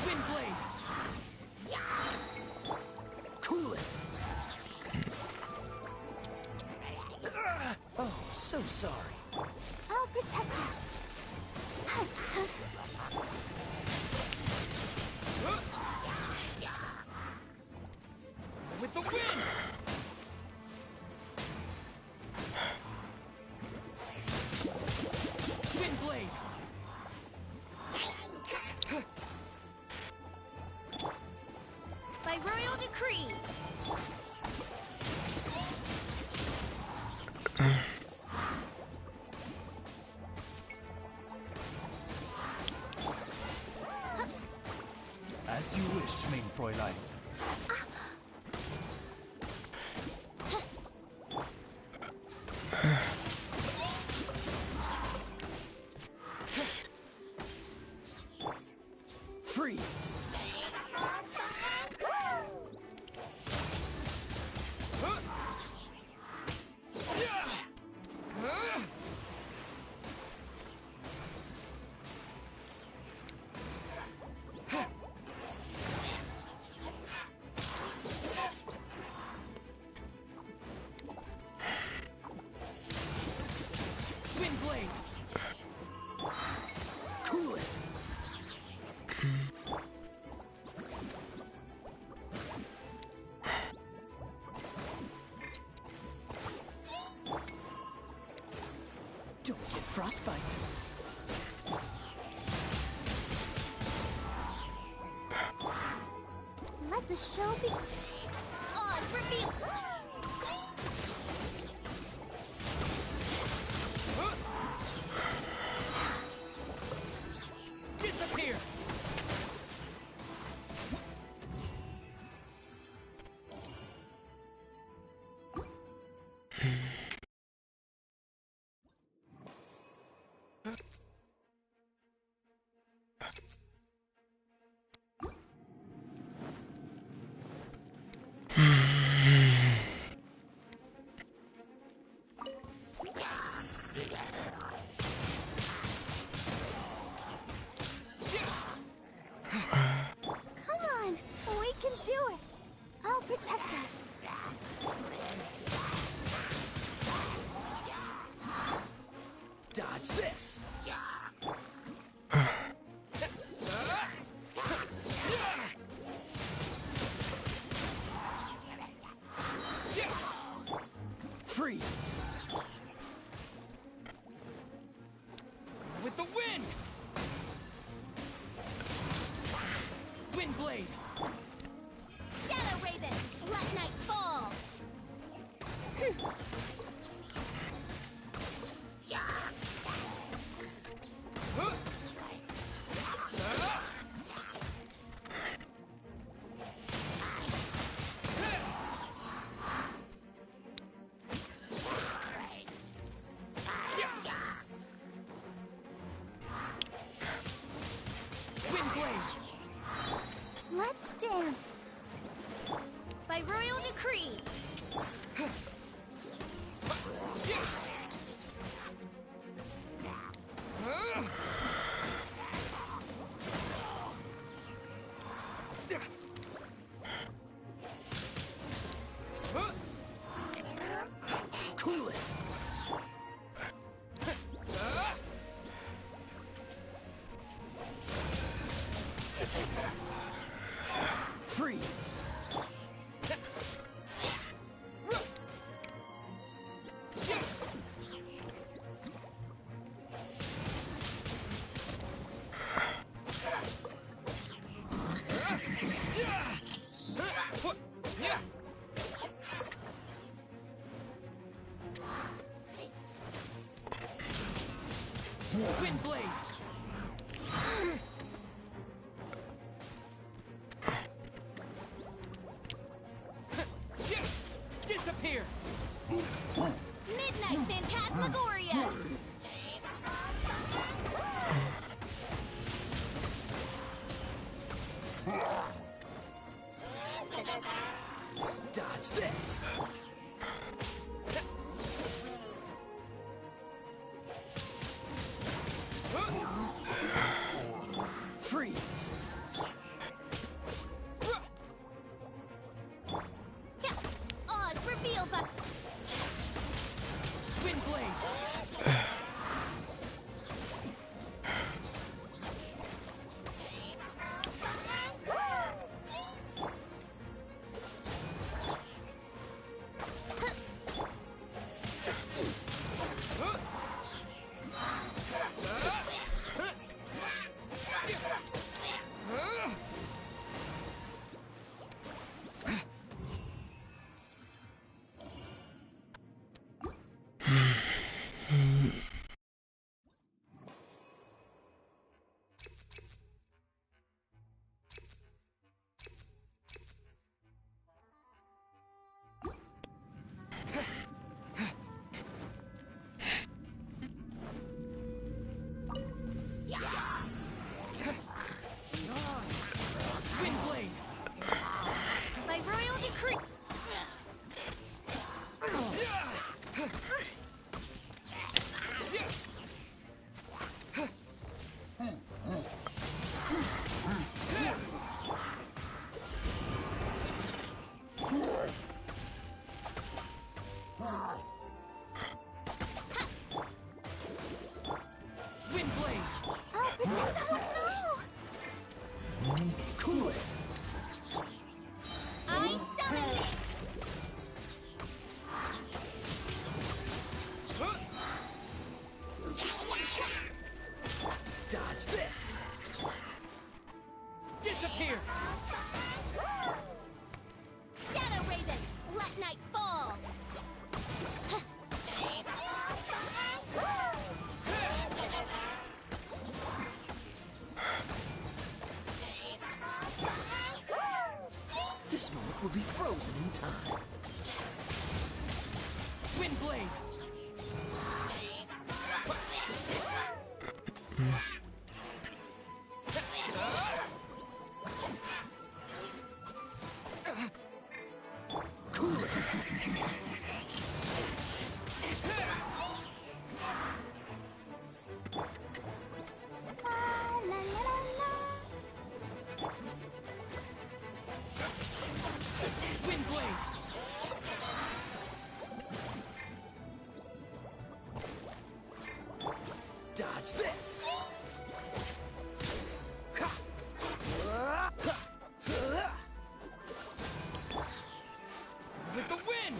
Windblade. Cool it. Oh, so sorry. I'll protect us. With the wind. Windblade. By royal decree. As you wish, mein Fräulein. Freeze. Windblade. Cool it. Don't get frostbite. Let the show be on reveal. Disappear. Come on, we can do it. I'll protect us. Dodge this. Freeze. With the wind. Windblade. Shadow Raven, let night fall. Wind blade. Disappear. Midnight Phantasmagoria! Dodge this. Freeze. Oz, reveal the... Wind blade. Wind blade. By royal decree... Wind blade. I'll protect the whole crew! Cool it. I summon it! Dodge this. Disappear. Shadow Raven, let night fall! This moment will be frozen in time. Wind blade. Cool it. Wind blade. Dodge this. With the wind.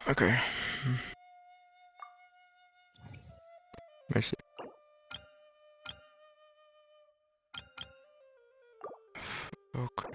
Okay. Merci. Okay.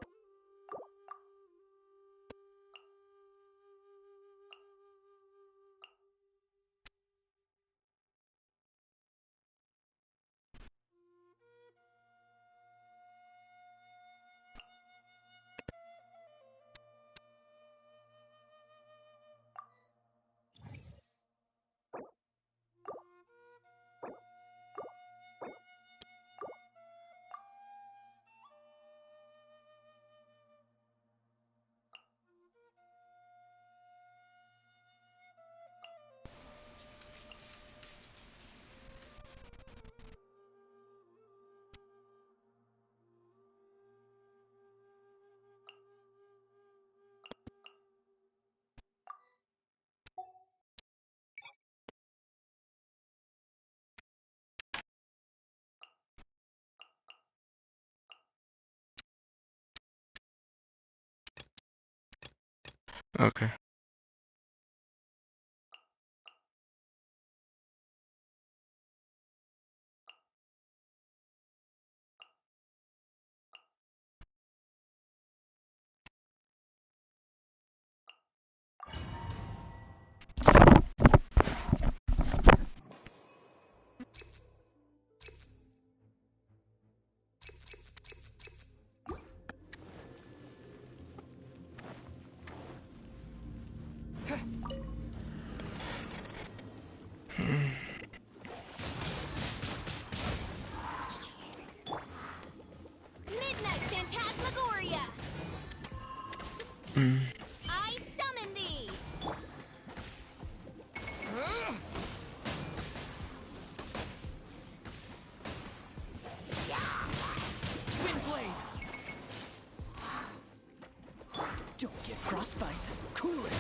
Okay. Midnight Phantasmagoria! I summon thee! Windblade! Don't get frostbite. Cool it.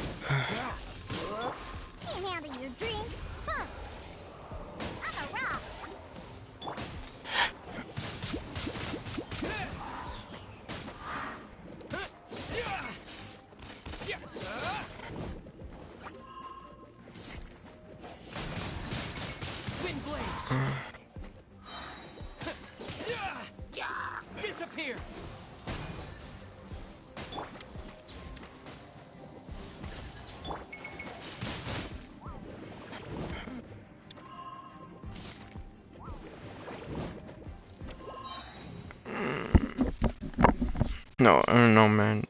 Can't handle your drink? Huh. I'm a rock. Windblade! Disappear! No, I don't know, man.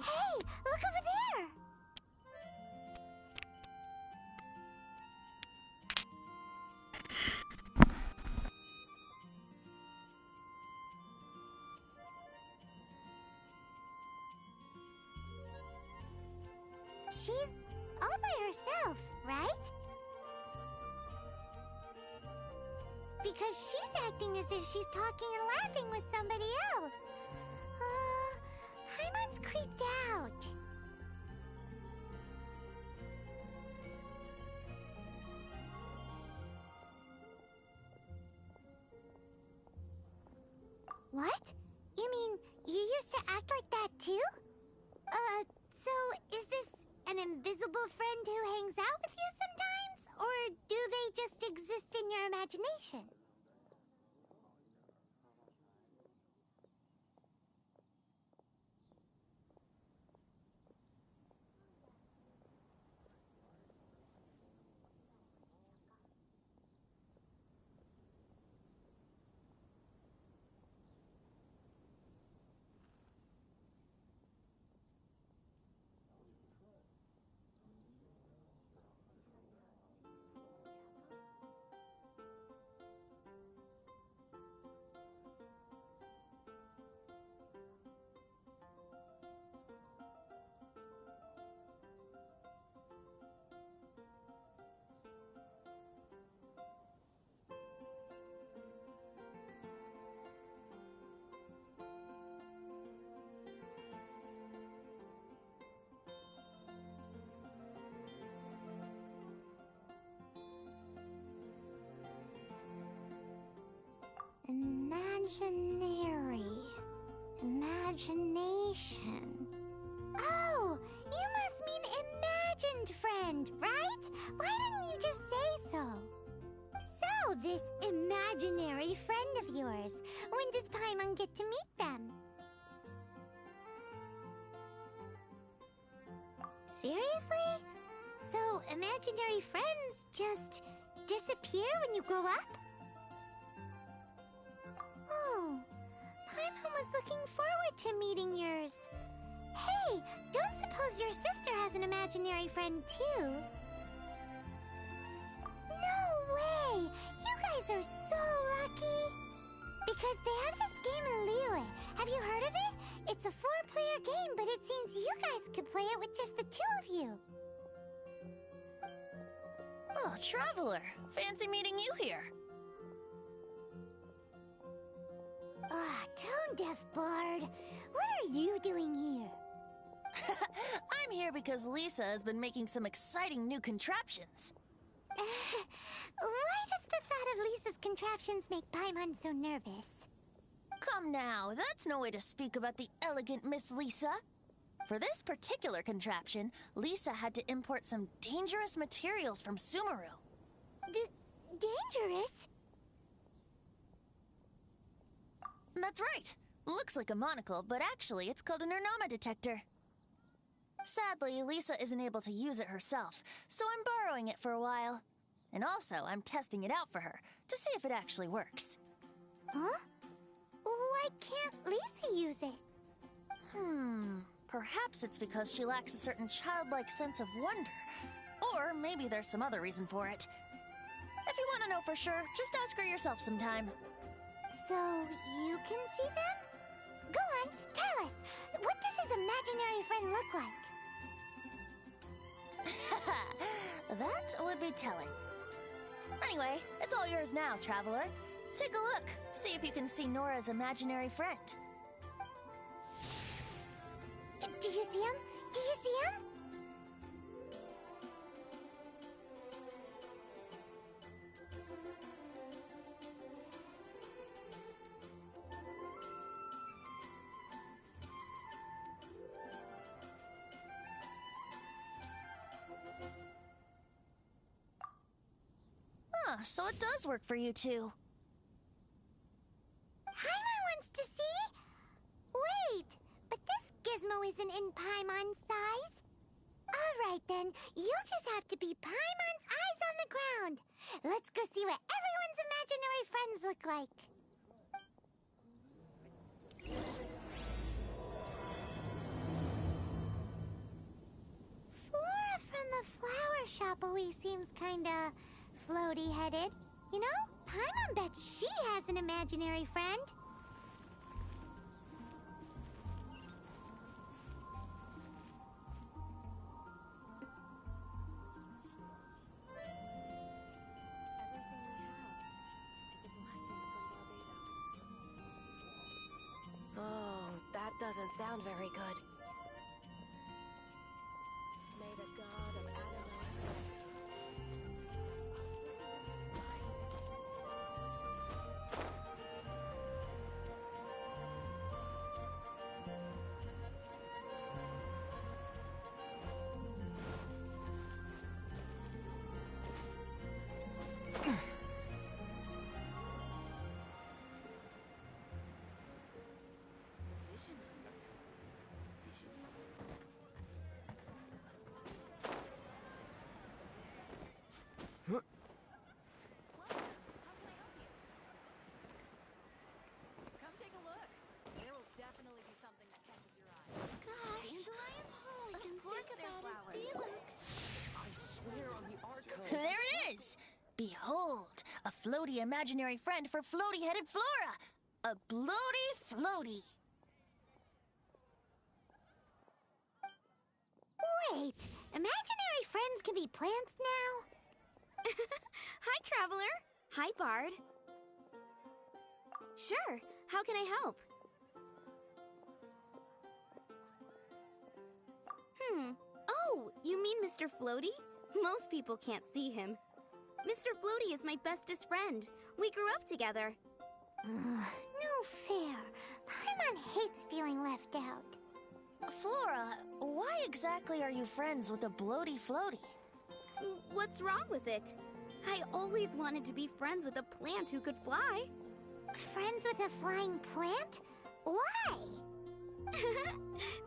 Hey, look over there! She's all by herself, right? Because she's acting as if she's talking and laughing with somebody else. Paimon's creeped out. What? You mean you used to act like that too? So is this an invisible friend who hangs out with you sometimes? Or do they just exist in your imagination? Imaginary. Imagination. Oh, you must mean imagined friend, right? Why didn't you just say so? So, this imaginary friend of yours, when does Paimon get to meet them? Seriously? So, imaginary friends just disappear when you grow up? Oh, Paimon was looking forward to meeting yours. Hey, don't suppose your sister has an imaginary friend too? No way! You guys are so lucky! Because they have this game in Liyue. Have you heard of it? It's a 4-player game, but it seems you guys could play it with just the 2 of you. Oh, Traveler. Fancy meeting you here. Tone-deaf bard. What are you doing here? I'm here because Lisa has been making some exciting new contraptions. Why does the thought of Lisa's contraptions make Paimon so nervous? Come now, that's no way to speak about the elegant Miss Lisa. For this particular contraption, Lisa had to import some dangerous materials from Sumeru. Dangerous? That's right. Looks like a monocle, but actually it's called an Ernama detector. Sadly, Lisa isn't able to use it herself, so I'm borrowing it for a while. And also, I'm testing it out for her, to see if it actually works. Huh? Why can't Lisa use it? Perhaps it's because she lacks a certain childlike sense of wonder. Or maybe there's some other reason for it. If you want to know for sure, just ask her yourself sometime. So, you can see them? Go on, tell us. What does his imaginary friend look like? That would be telling. Anyway, it's all yours now, Traveler. Take a look. See if you can see Nora's imaginary friend. Do you see him? Do you see him? So it does work for you two. Paimon wants to see? Wait, but this gizmo isn't in Paimon's size. Alright then, you'll just have to be Paimon's eyes on the ground. Let's go see what everyone's imaginary friends look like. Flora from the flower shop always seems kinda floaty-headed. You know, Paimon bets she has an imaginary friend. Oh, that doesn't sound very good. May the god of Adonai There it is! Behold, a floaty imaginary friend for floaty-headed Flora! A bloaty floaty! Wait, imaginary friends can be plants now? Hi, Traveler. Hi, Bard. Sure, how can I help? Oh, you mean Mr. Floaty? Most people can't see him. Mr. Floaty is my bestest friend. We grew up together. No fair. Paimon hates feeling left out. Flora, why exactly are you friends with a bloaty floaty? What's wrong with it? I always wanted to be friends with a plant who could fly. Friends with a flying plant? Why?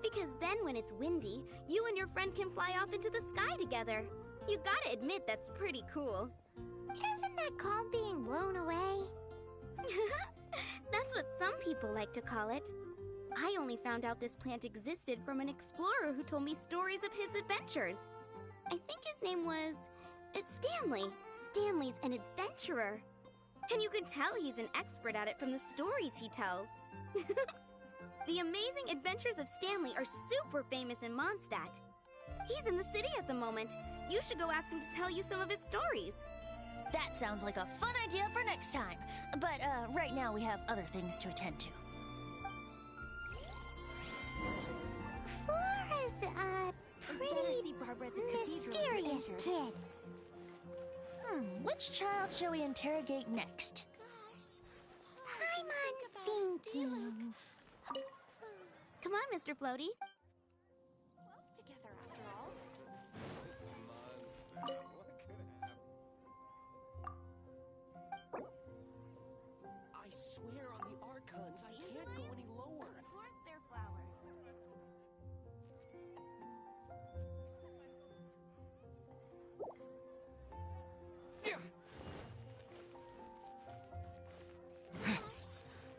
Because then when it's windy, you and your friend can fly off into the sky together. You gotta admit that's pretty cool. Isn't that called being blown away? That's what some people like to call it. I only found out this plant existed from an explorer who told me stories of his adventures. I think his name was Stanley. Stanley's an adventurer. And you can tell he's an expert at it from the stories he tells. The Amazing Adventures of Stanley are super famous in Mondstadt. He's in the city at the moment. You should go ask him to tell you some of his stories. That sounds like a fun idea for next time. But right now we have other things to attend to. Flora's a pretty mysterious kid. Which child shall we interrogate next? Paimon's thinking. Come on, Mr. Floaty. Together after all. I swear on the Archons, I can't go any lower. Of course they're flowers.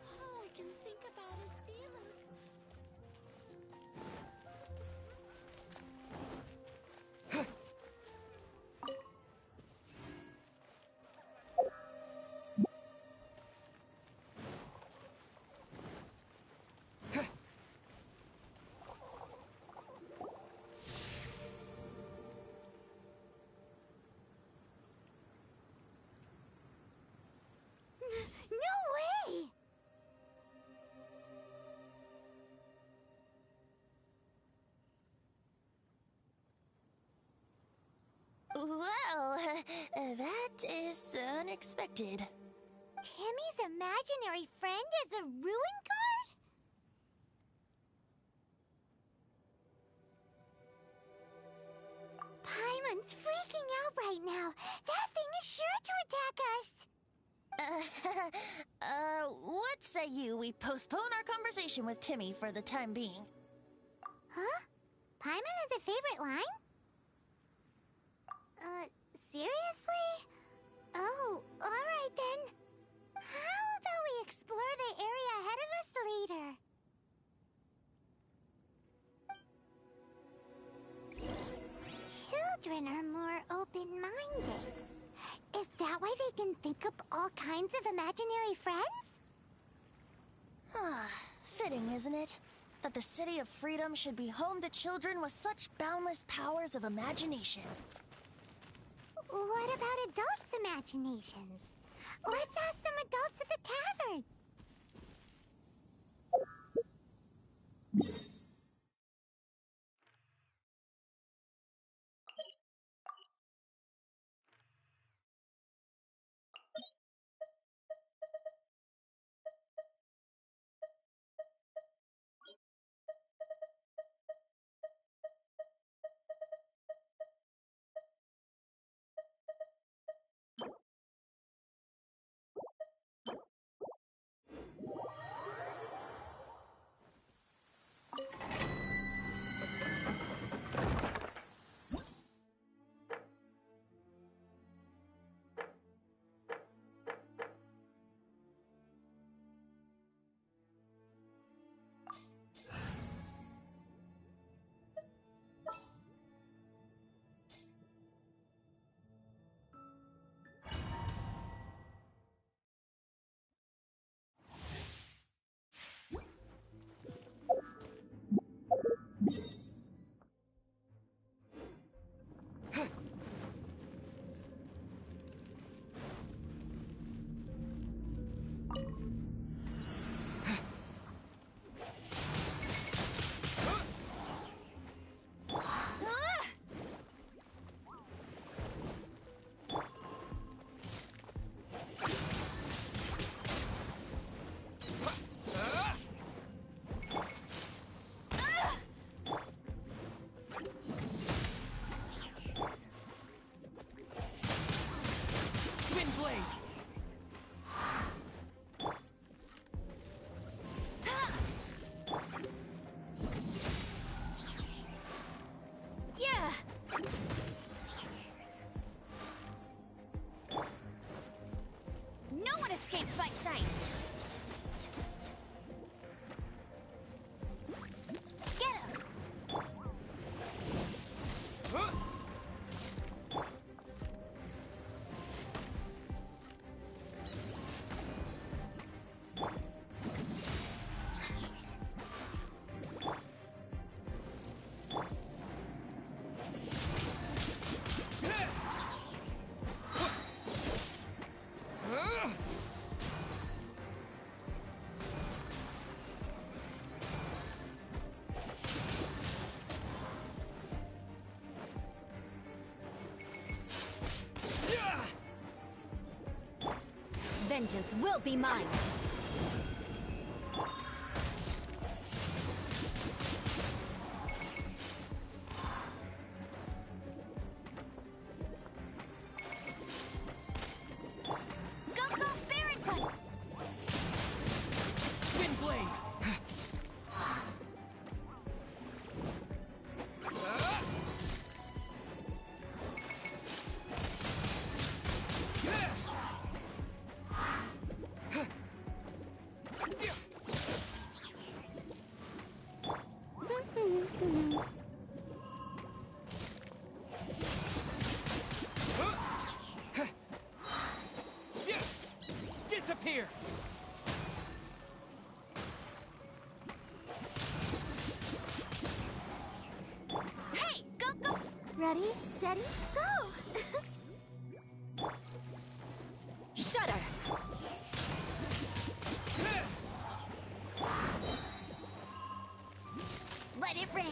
All I can think about is Diluc. No way! Well, that is unexpected. Timmy's imaginary friend is a ruin guard? Paimon's freaking out right now. That thing is sure to attack us. What say you we postpone our conversation with Timmy for the time being? Huh? Paimon has a favorite line? Seriously? Oh, alright then. How about we explore the area ahead of us later? Children are more open-minded. Is that why they can think up all kinds of imaginary friends? Fitting, isn't it? That the City of Freedom should be home to children with such boundless powers of imagination. What about adults' imaginations? Let's ask some adults at the tavern. Vengeance will be mine! Disappear! Hey, go! Ready, steady, go! Shudder! Let it rain!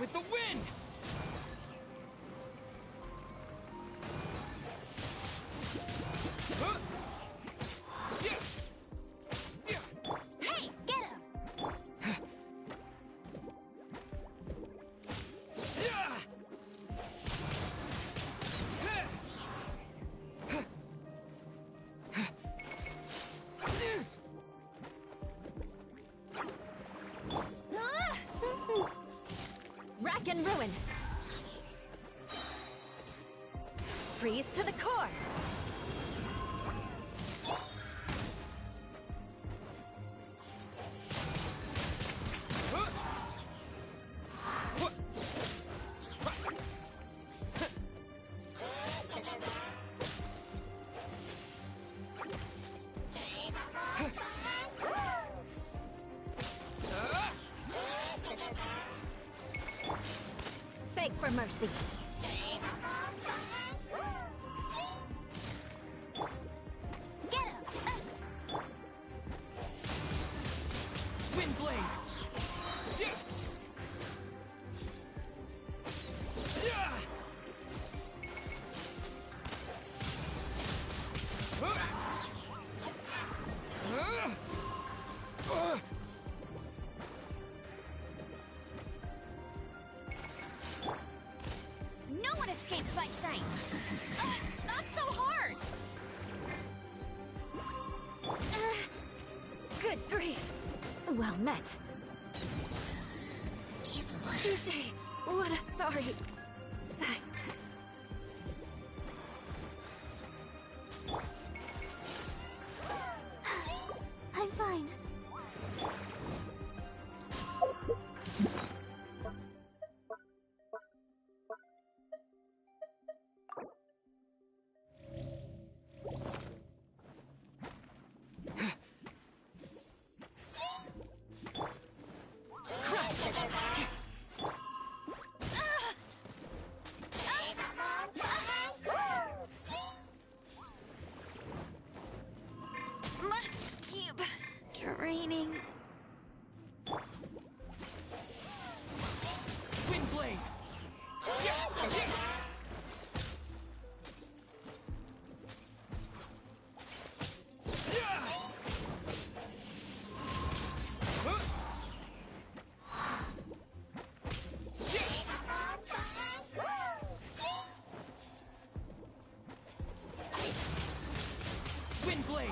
With the wind! Hey, get him! Rack and ruin! Freeze to the core! Beg for mercy! Get him! Wind blade! No one escapes my sight! Not so hard! Good grief! Well met. Touché! What a sorry sight. I'm fine. Must keep draining. Wind blade! Wind blade!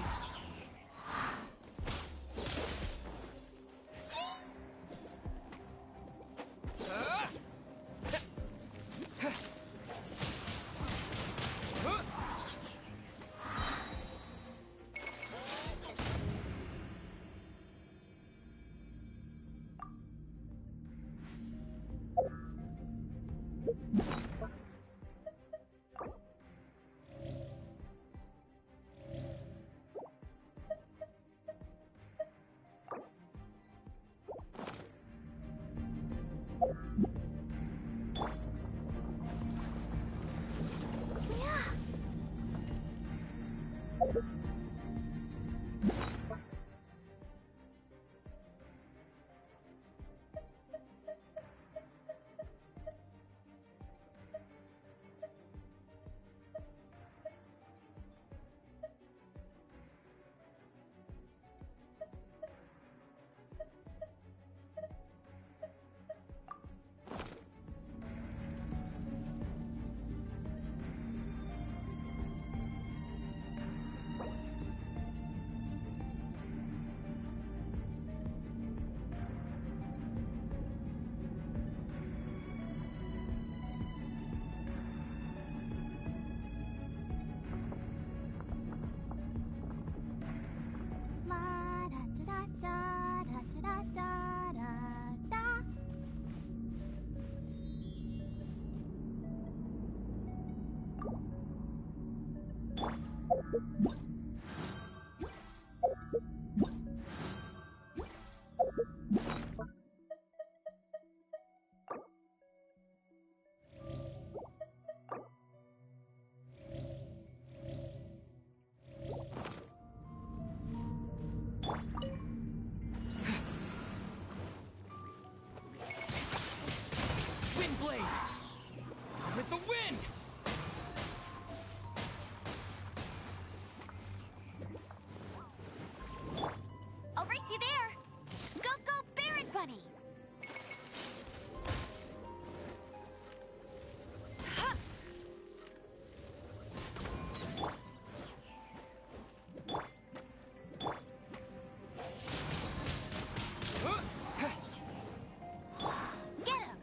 La da da da da da da da da. Windblade! With the wind! I'll race you there! Go, go, Baron Bunny! Ha! Get him!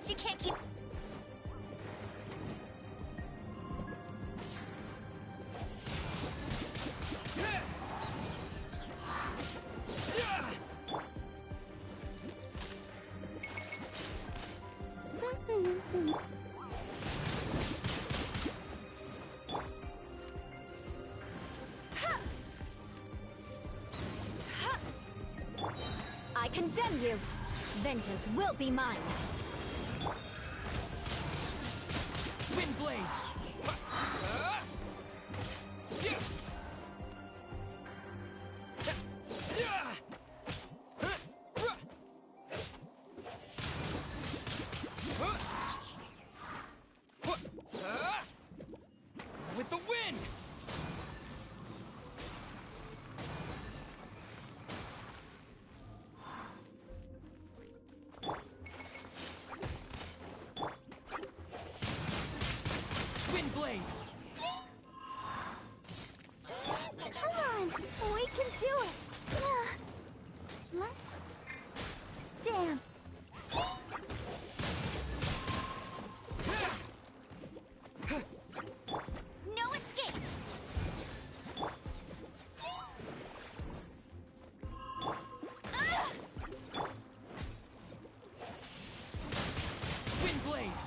You can't keep... I condemn you! Vengeance will be mine! Windblade! With the wind! Windblade! Come on, we can do it. Let's dance. No escape! Windblade!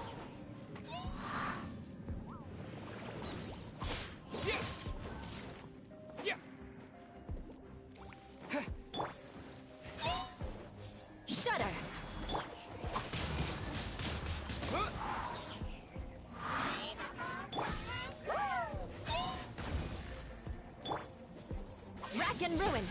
Shudder! Rack and ruin!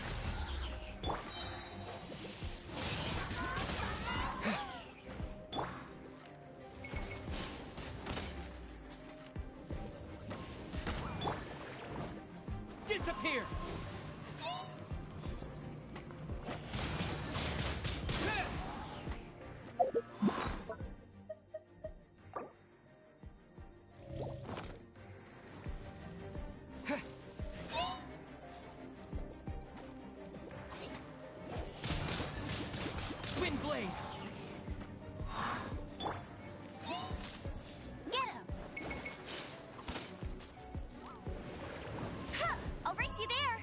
afraid. Get him! Huh, I'll race you there!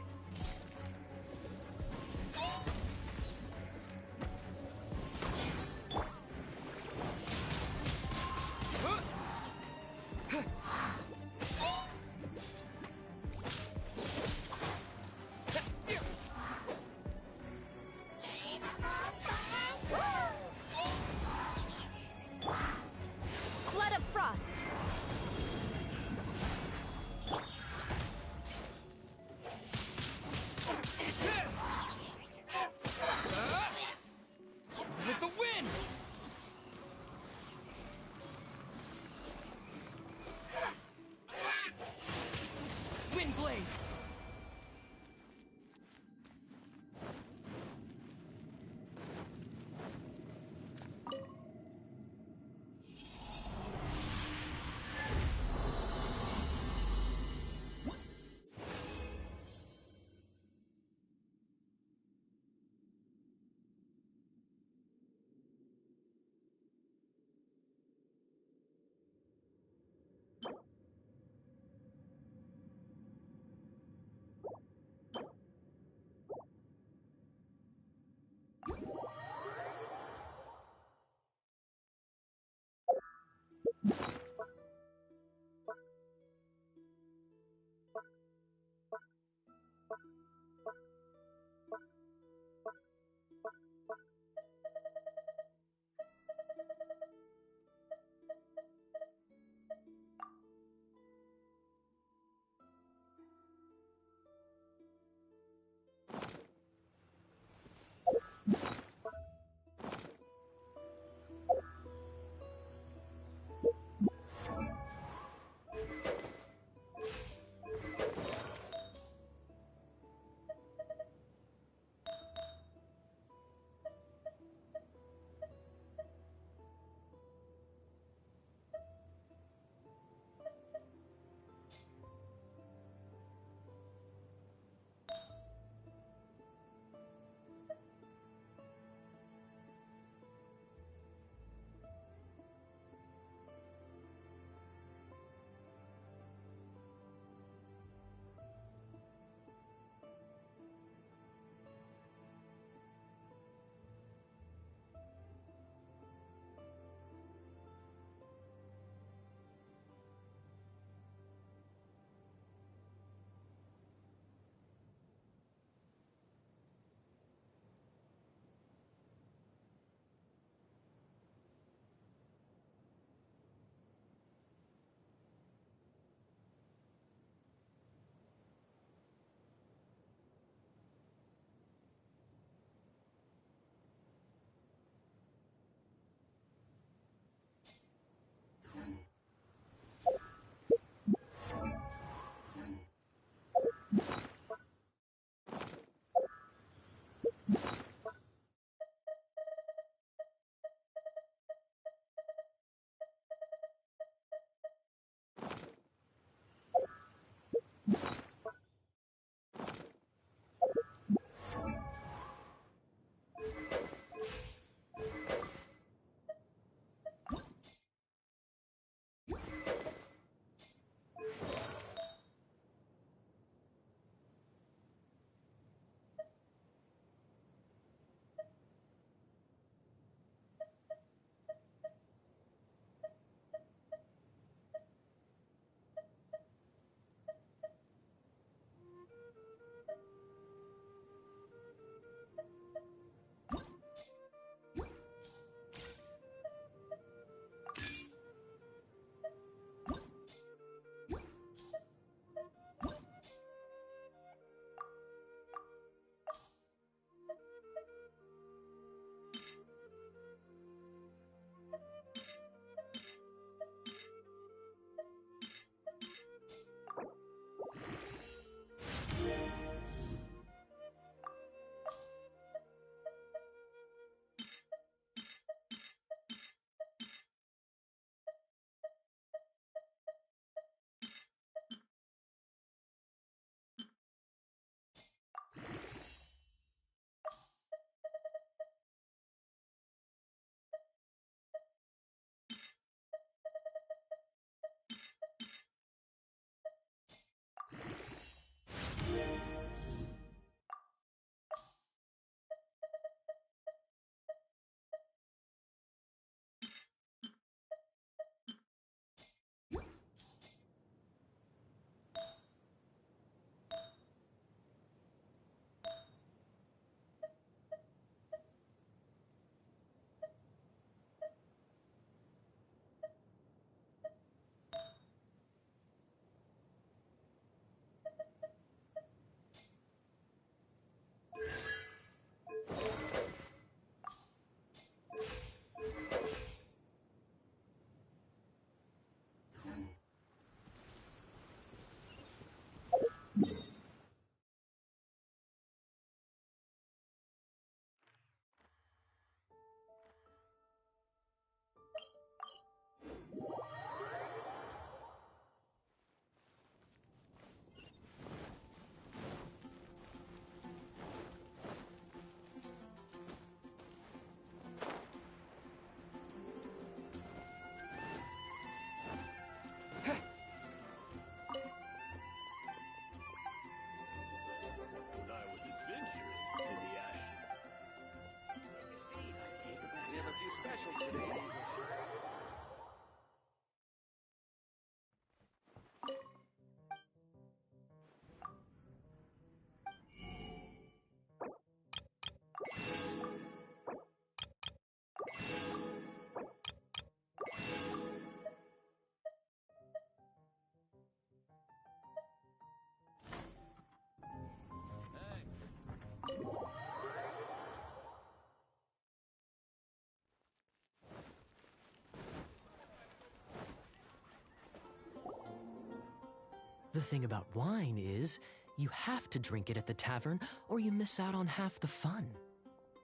The thing about wine is, you have to drink it at the tavern, or you miss out on half the fun.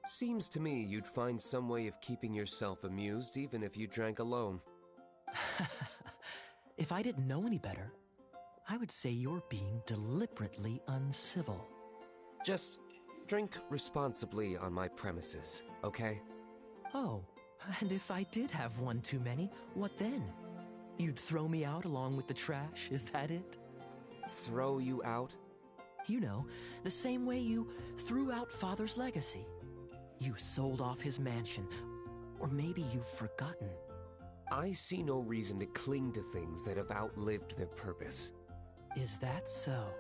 Seems to me you'd find some way of keeping yourself amused even if you drank alone. If I didn't know any better, I would say you're being deliberately uncivil. Just drink responsibly on my premises, okay? Oh, and if I did have one too many, what then? You'd throw me out along with the trash, is that it? Throw you out? You know, the same way you threw out Father's legacy. You sold off his mansion, or maybe you've forgotten. I see no reason to cling to things that have outlived their purpose. Is that so?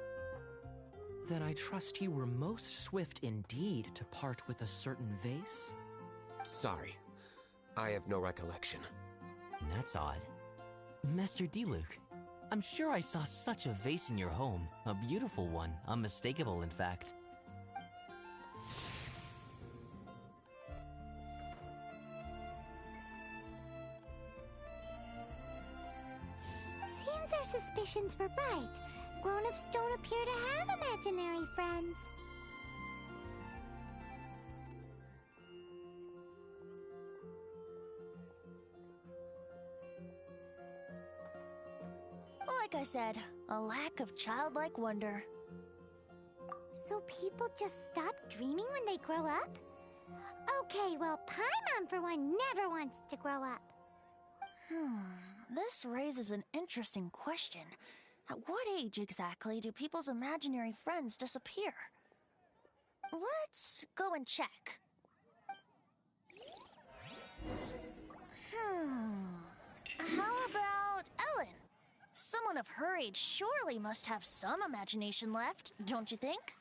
Then I trust you were most swift indeed to part with a certain vase? Sorry, I have no recollection. That's odd. Master Diluc, I'm sure I saw such a vase in your home. A beautiful one, unmistakable in fact. Seems our suspicions were right. Grown-ups don't appear to have imaginary friends. Like I said, a lack of childlike wonder. So people just stop dreaming when they grow up? Okay, well, Paimon for one never wants to grow up. This raises an interesting question. At what age exactly do people's imaginary friends disappear? Let's go and check. How about Ellen? Someone of her age surely must have some imagination left, don't you think?